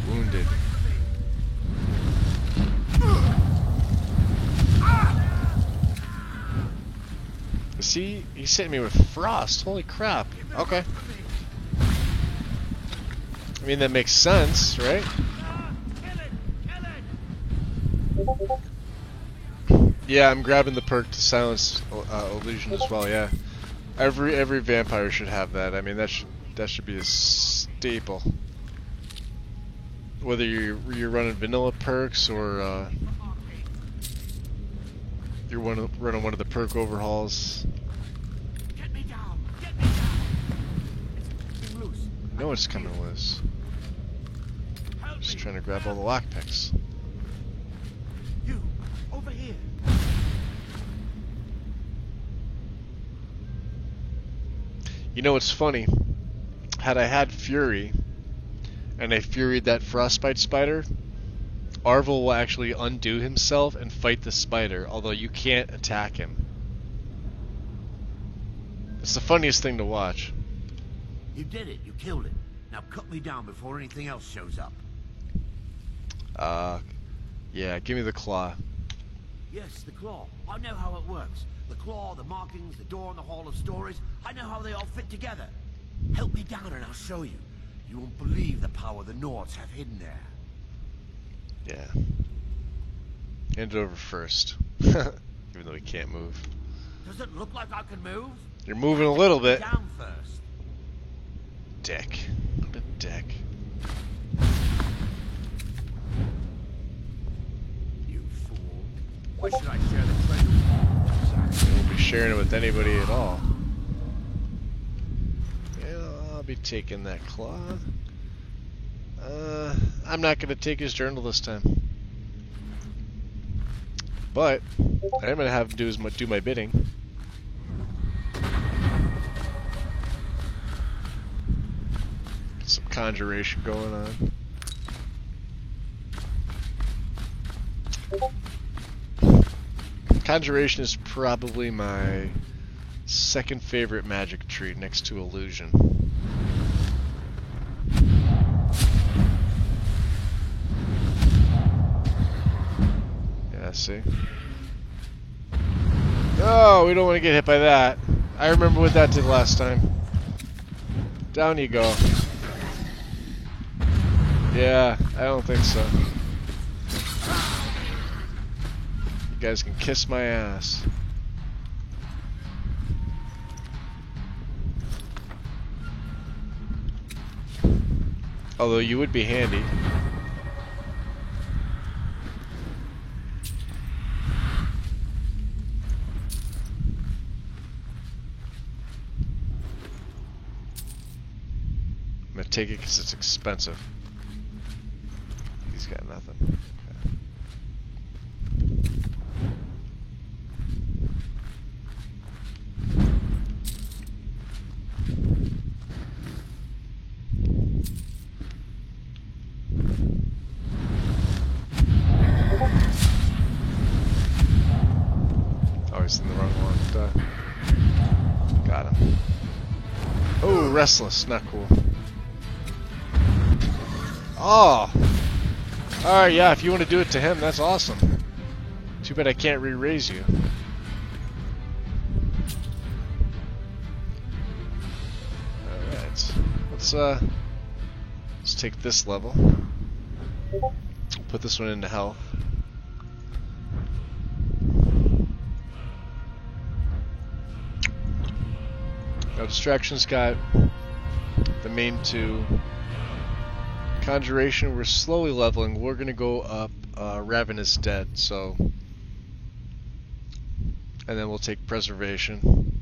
Wounded. See, he's hitting me with frost. Holy crap. Okay. I mean, that makes sense, right? Yeah, I'm grabbing the perk to silence illusion as well. Yeah, every vampire should have that. I mean, that should be a staple. Whether you're running vanilla perks or you're running one of the perk overhauls. Get me down! Get me down! It's loose. I know it's coming loose. Just trying to grab all the lockpicks. You, over here. You know what's funny? Had I had Fury, and I Furied that Frostbite spider, Arvel will actually undo himself and fight the spider, although you can't attack him. It's the funniest thing to watch. You did it. You killed it. Now cut me down before anything else shows up. Yeah, give me the claw. Yes, the claw. I know how it works. The claw, the markings, the door in the Hall of Stories. I know how they all fit together. Help me down and I'll show you. You won't believe the power the Nords have hidden there. Yeah. Hand it over first. Even though we can't move. Does it look like I can move? You're moving a little bit. Down first. Dick. What a dick. You fool. Why should I share the treasure? You won't be sharing it with anybody at all. Yeah, I'll be taking that claw. I'm not going to take his journal this time. But I am going to have him do my bidding. Get some conjuration going on. Conjuration is probably my second favorite magic tree next to illusion. Yeah, see? Oh, we don't want to get hit by that. I remember what that did last time. Down you go. Yeah, I don't think so. You guys can kiss my ass. Although you would be handy. I'm gonna take it because it's expensive. He's got nothing. Okay. Oh, he's in the wrong one. Duh. Got him. Oh, restless. Not cool. Oh! Alright, yeah, if you want to do it to him, that's awesome. Too bad I can't re-raise you. Alright. Let's take this level. Put this one into health. Now Distraction's got the main two. Conjuration, we're slowly leveling. We're gonna go up Ravenous Dead, so, and then we'll take Preservation.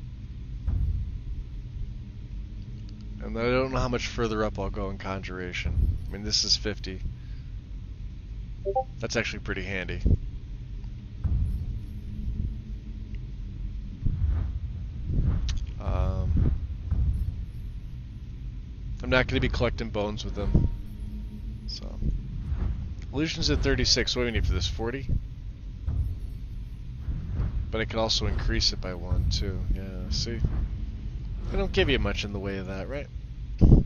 And I don't know how much further up I'll go in Conjuration. I mean, this is 50. That's actually pretty handy. I'm not going to be collecting bones with them. So, illusion's at 36. What do we need for this? 40? But I could also increase it by 1 too. Yeah, see? They don't give you much in the way of that, right? And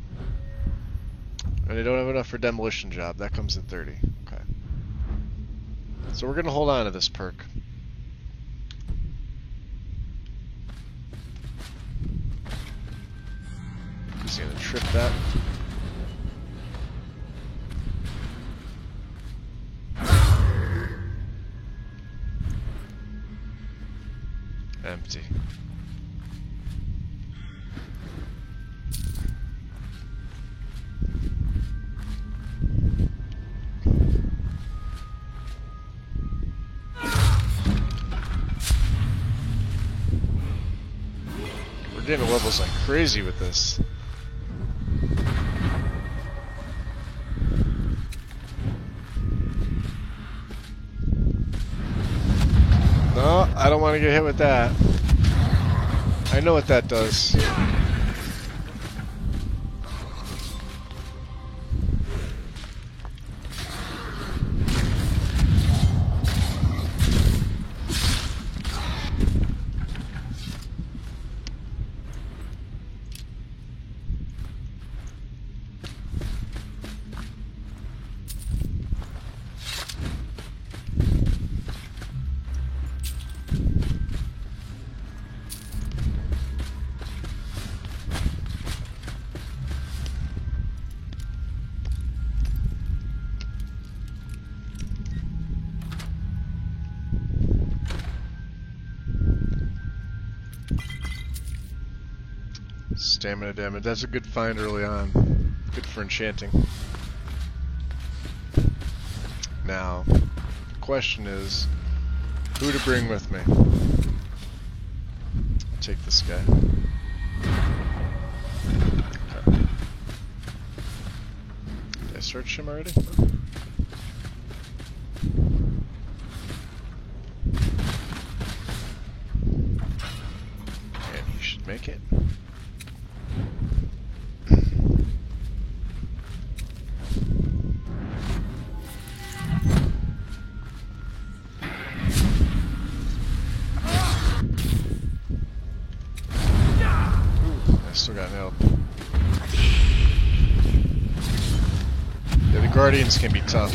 I don't have enough for Demolition Job. That comes at 30. Okay. So we're going to hold on to this perk. He's going to trip that. Empty. We're getting levels like crazy with this. No, I don't want to get hit with that. I know what that does. Stamina damage. That's a good find early on. Good for enchanting. Now, the question is, who to bring with me? I'll take this guy. Okay. Did I search him already? And he should make it. Still got nailed. Yeah, the Guardians can be tough.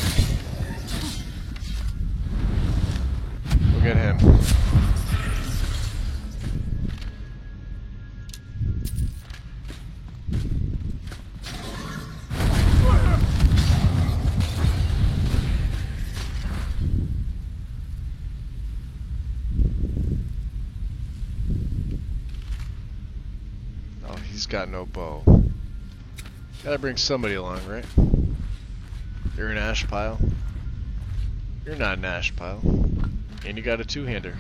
Look at him. He's got no bow. Gotta bring somebody along, right? You're an ash pile. You're not an ash pile. And you got a two-hander.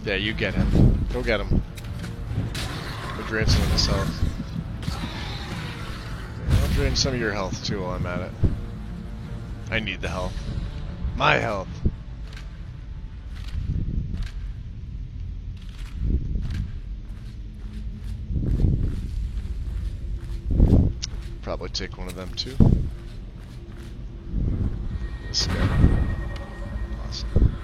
Yeah, you get him. Go get him. Go drain some of his health. I'll drain some of your health too while I'm at it. I need the health. My health. probably take one of them too. This guy. Awesome.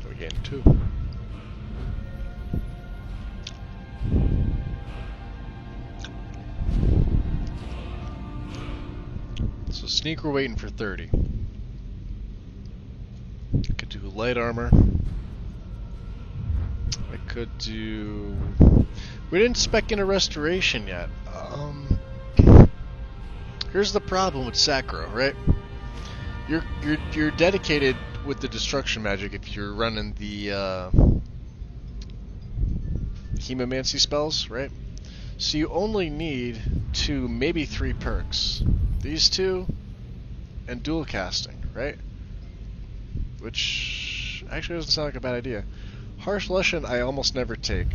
We're getting two. So sneak, we're waiting for 30. I could do light armor. I could do... We didn't spec in a restoration yet. Here's the problem with Sacro, right? You're dedicated with the destruction magic if you're running the hemomancy spells, right? So you only need 2, maybe 3 perks. These 2 and dual casting, right? Which actually doesn't sound like a bad idea. Harsh Lushan I almost never take.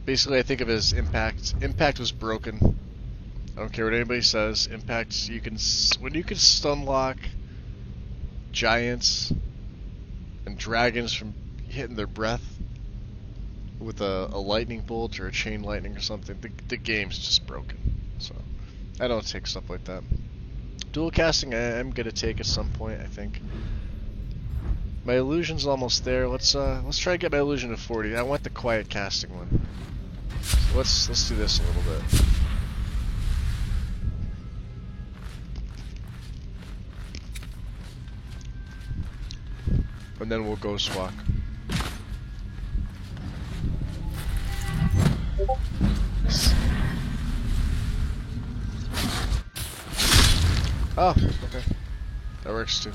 Basically I think of it as impact. Impact was broken. I don't care what anybody says. Impact, you can when you can stun lock giants and dragons from hitting their breath with a lightning bolt or a chain lightning or something, the game's just broken. So I don't take stuff like that. Dual casting I'm gonna take at some point, I think. My illusion's almost there. Let's try to get my illusion to 40. I want the quiet casting one. So let's do this a little bit. And then we'll ghost walk. Oh, okay. That works too.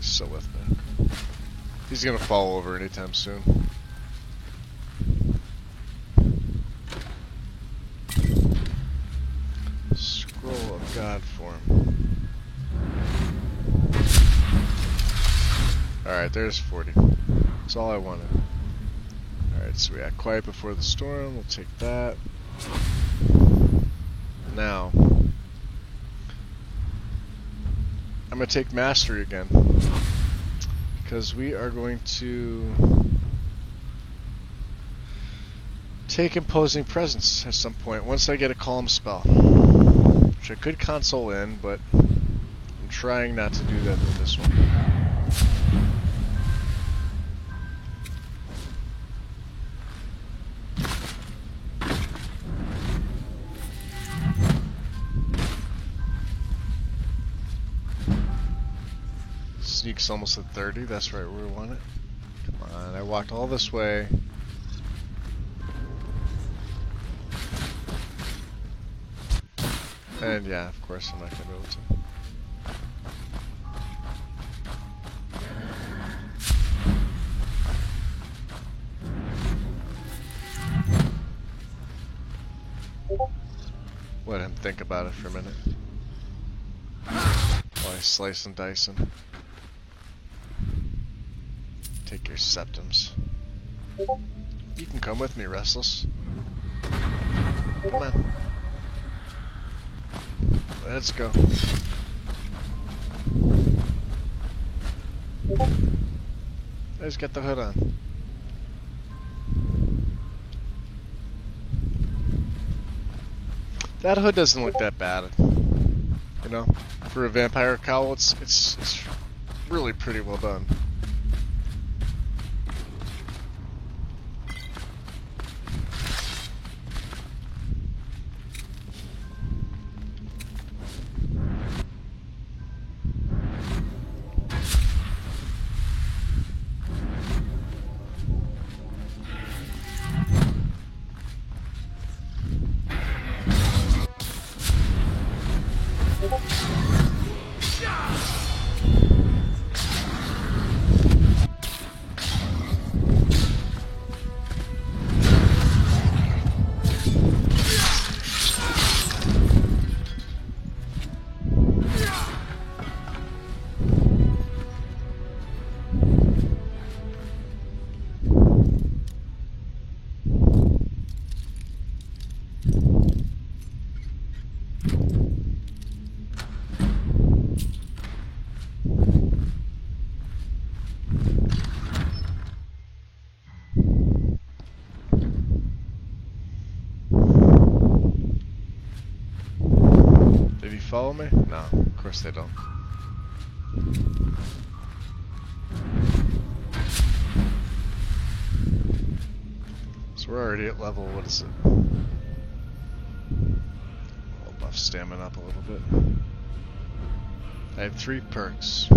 Still with me. He's gonna fall over anytime soon. Scroll of God form. Alright, there's 40. That's all I wanted. Alright, so we got Quiet Before the Storm. We'll take that. Now, I'm going to take Mastery again, because we are going to take Imposing Presence at some point, once I get a Calm spell, which I could console in, but I'm trying not to do that with this one. Sneak's almost at 30, that's right where we want it. Come on, I walked all this way. And yeah, of course I'm not going to be able to. Let him think about it for a minute. While I slice and dice him. Take your septums. You can come with me, Restless. Come on. Let's go. Let's get the hood on. That hood doesn't look that bad. You know, for a vampire cowl, it's really pretty well done. follow me? No, of course they don't. So we're already at level, what is it? I'll buff stamina up a little bit. I have 3 perks.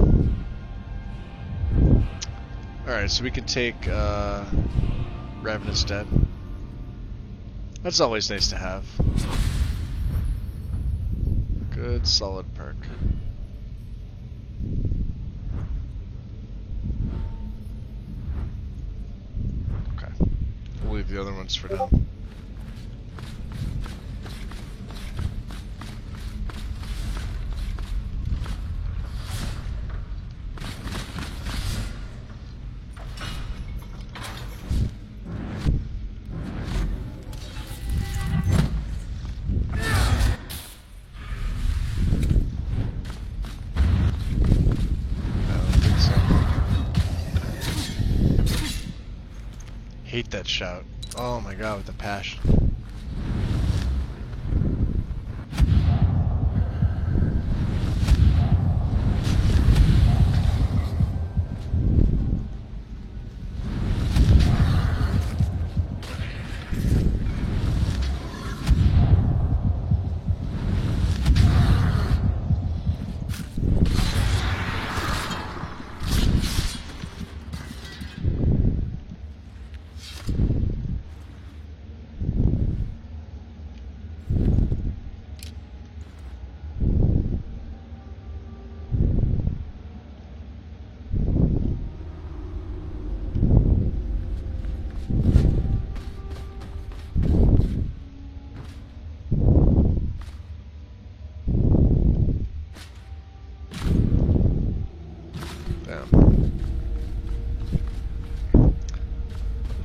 Alright, so we can take Ravenous Dead. That's always nice to have. Good, solid perk. Okay. We'll leave the other ones for now. Hate that shout. Oh my god, with a passion.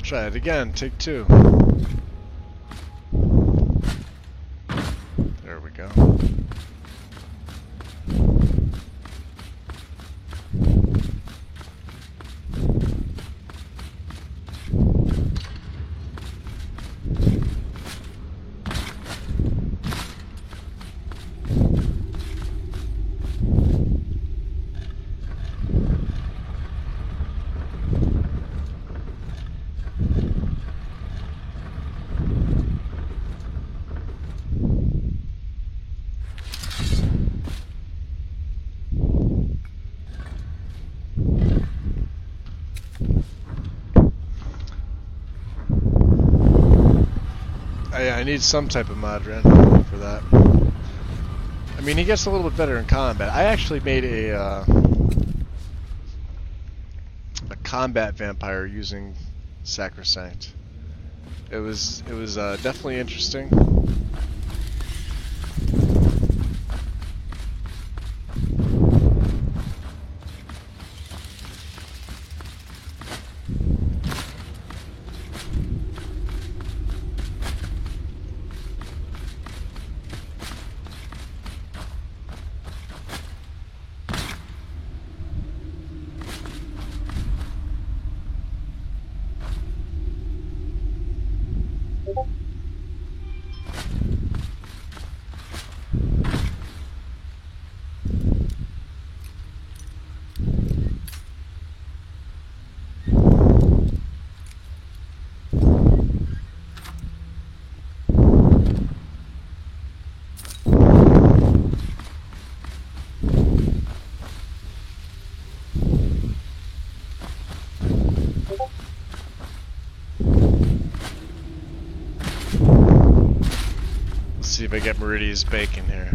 Try it again, take 2. There we go. I need some type of Modran for that. I mean, he gets a little bit better in combat. I actually made a combat vampire using Sacrosanct. It was definitely interesting. See if I get Meridia's bacon here.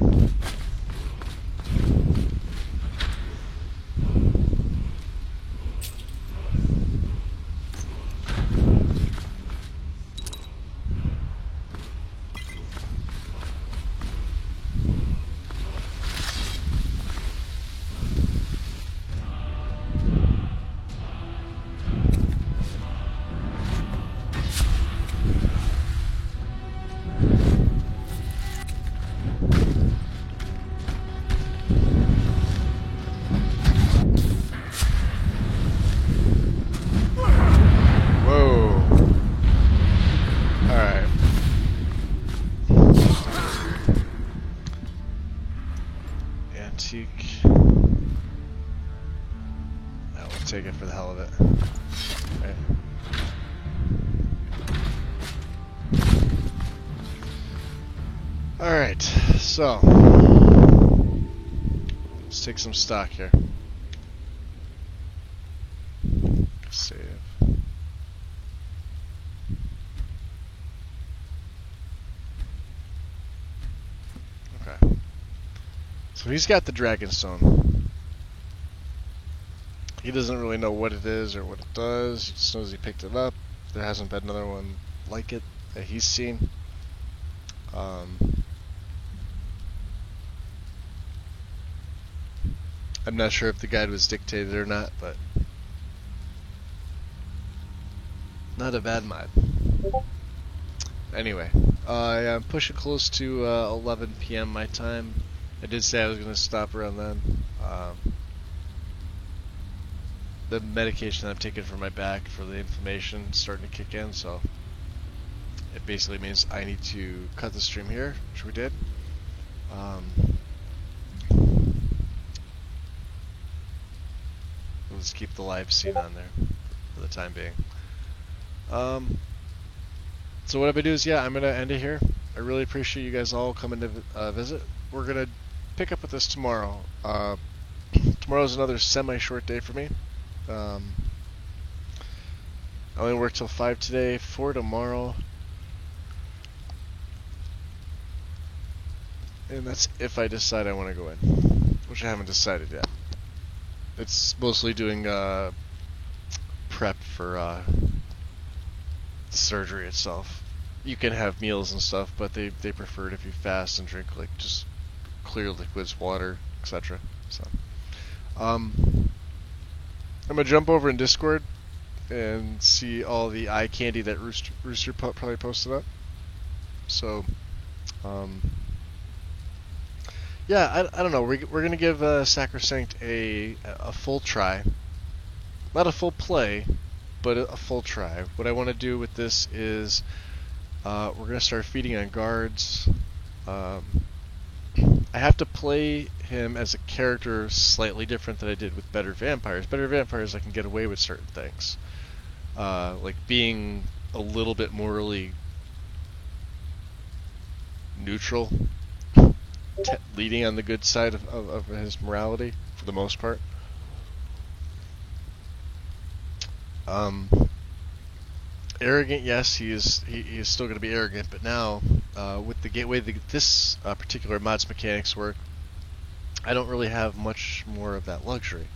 antique. We'll take it for the hell of it. Right. Alright, so let's take some stock here. Save. Okay. So he's got the Dragonstone. He doesn't really know what it is or what it does. He just knows he picked it up. There hasn't been another one like it that he's seen. I'm not sure if the guide was dictated or not, but not a bad mod. Anyway, I'm pushing close to 11 p.m. my time. I did say I was going to stop around then. The medication that I'm taking for my back for the inflammation is starting to kick in, so it basically means I need to cut the stream here, which we did. We'll just keep the live scene on there for the time being. So what I'm going to do is, I'm going to end it here. I really appreciate you guys all coming to visit. We're going to pick up with this tomorrow. Tomorrow's another semi-short day for me. I only work till 5 today, 4 tomorrow. And that's if I decide I want to go in, which I haven't decided yet. It's mostly doing prep for the surgery itself. You can have meals and stuff, but they prefer it if you fast and drink like just clear liquids, water, etc. So, I'm gonna jump over in Discord and see all the eye candy that Rooster probably posted up. So, yeah, I don't know. We're gonna give Sacrosanct a full try, not a full play, but a full try. What I want to do with this is we're gonna start feeding on guards. I have to play him as a character slightly different than I did with Better Vampires. Better Vampires, I can get away with certain things, like being a little bit morally neutral. Leading on the good side of his morality for the most part. Arrogant, yes, he is still going to be arrogant, but now with the way this particular mod's mechanics work, I don't really have much more of that luxury.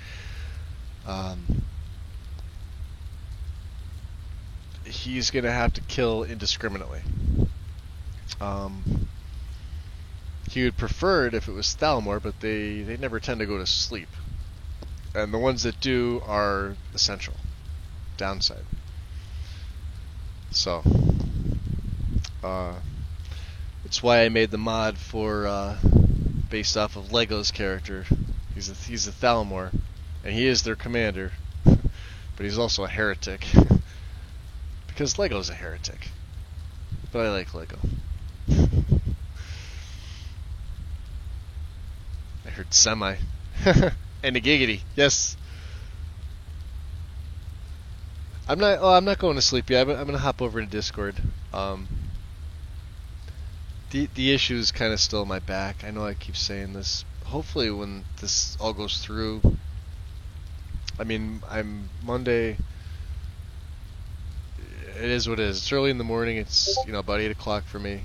He's going to have to kill indiscriminately. He would prefer it if it was Thalmor, but they never tend to go to sleep. And the ones that do are essential. Downside. So, it's why I made the mod for, based off of Lego's character. He's a Thalmor, and he is their commander, but he's also a heretic. Because Lego's a heretic. But I like Lego. I heard semi. And a giggity. Yes. I'm not going to sleep yet. I'm gonna hop over to Discord. The issue is kind of still in my back. I know I keep saying this. Hopefully when this all goes through, I mean, I'm Monday. It is what it is. It's early in the morning. It's about 8 o'clock for me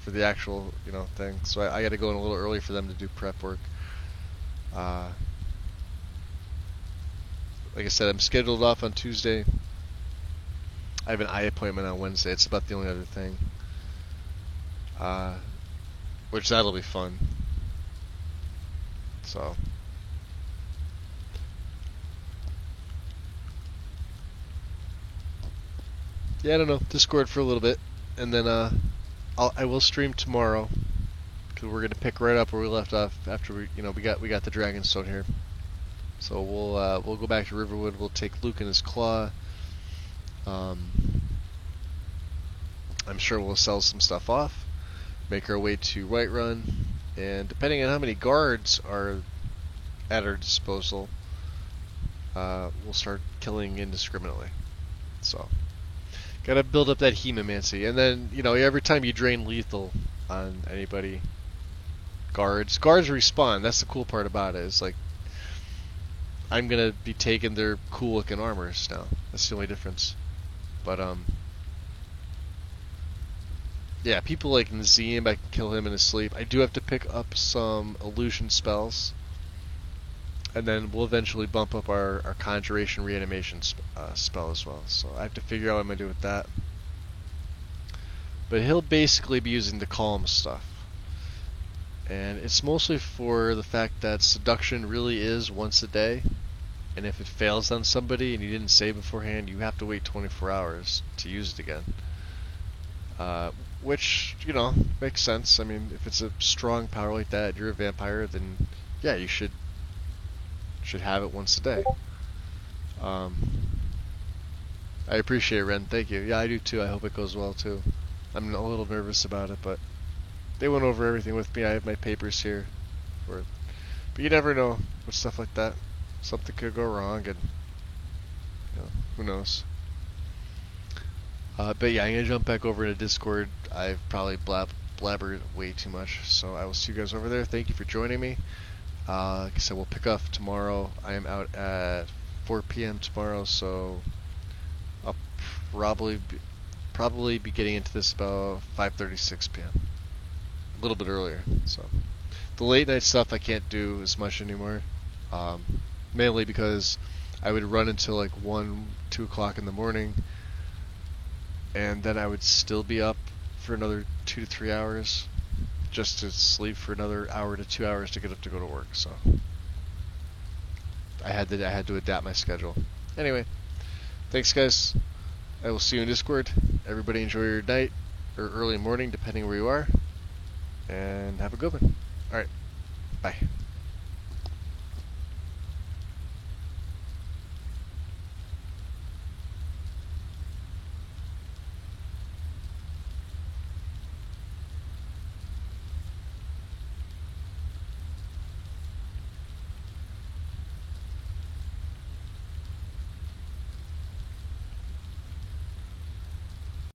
for the actual thing. So I got to go in a little early for them to do prep work. Like I said, I'm scheduled off on Tuesday. I have an eye appointment on Wednesday. It's about the only other thing. Which that'll be fun. So. Yeah, I don't know. Discord for a little bit. And then I will stream tomorrow. Because we're going to pick right up where we left off after we got the Dragonstone here. So we'll go back to Riverwood. We'll take Luke and his claw. I'm sure we'll sell some stuff off, make our way to Whiterun, and depending on how many guards are at our disposal, we'll start killing indiscriminately. So, gotta build up that hemomancy, and then every time you drain lethal on anybody, guards respawn. That's the cool part about it. Is like I'm gonna be taking their cool looking armors now. That's the only difference. But yeah, people like Nazim, I can kill him in his sleep. I do have to pick up some illusion spells, and then we'll eventually bump up our conjuration reanimation spell as well. So I have to figure out what I'm gonna do with that. But he'll basically be using the calm stuff, and it's mostly for the fact that seduction really is once a day, and if it fails on somebody and you didn't save beforehand, you have to wait 24 hours to use it again. Which, makes sense. I mean, if it's a strong power like that, you're a vampire, then yeah, you should have it once a day. I appreciate it, Ren. Thank you. Yeah, I do too. I hope it goes well too. I'm a little nervous about it, but they went over everything with me. I have my papers here for it. But you never know with stuff like that. Something could go wrong, and who knows. But yeah, I'm going to jump back over into Discord. I've probably blabbered way too much, so I will see you guys over there. Thank you for joining me. Like I said, we'll pick up tomorrow. I am out at 4 p.m. tomorrow, so I'll probably be getting into this about 5:36 p.m. A little bit earlier. So the late night stuff I can't do as much anymore, mainly because I would run until like 1, 2 o'clock in the morning, and then I would still be up for another 2 to 3 hours, just to sleep for another hour to 2 hours to get up to go to work. So I had to adapt my schedule. Anyway, thanks guys. I will see you in Discord. Everybody enjoy your night or early morning, depending where you are, and have a good one. All right, bye.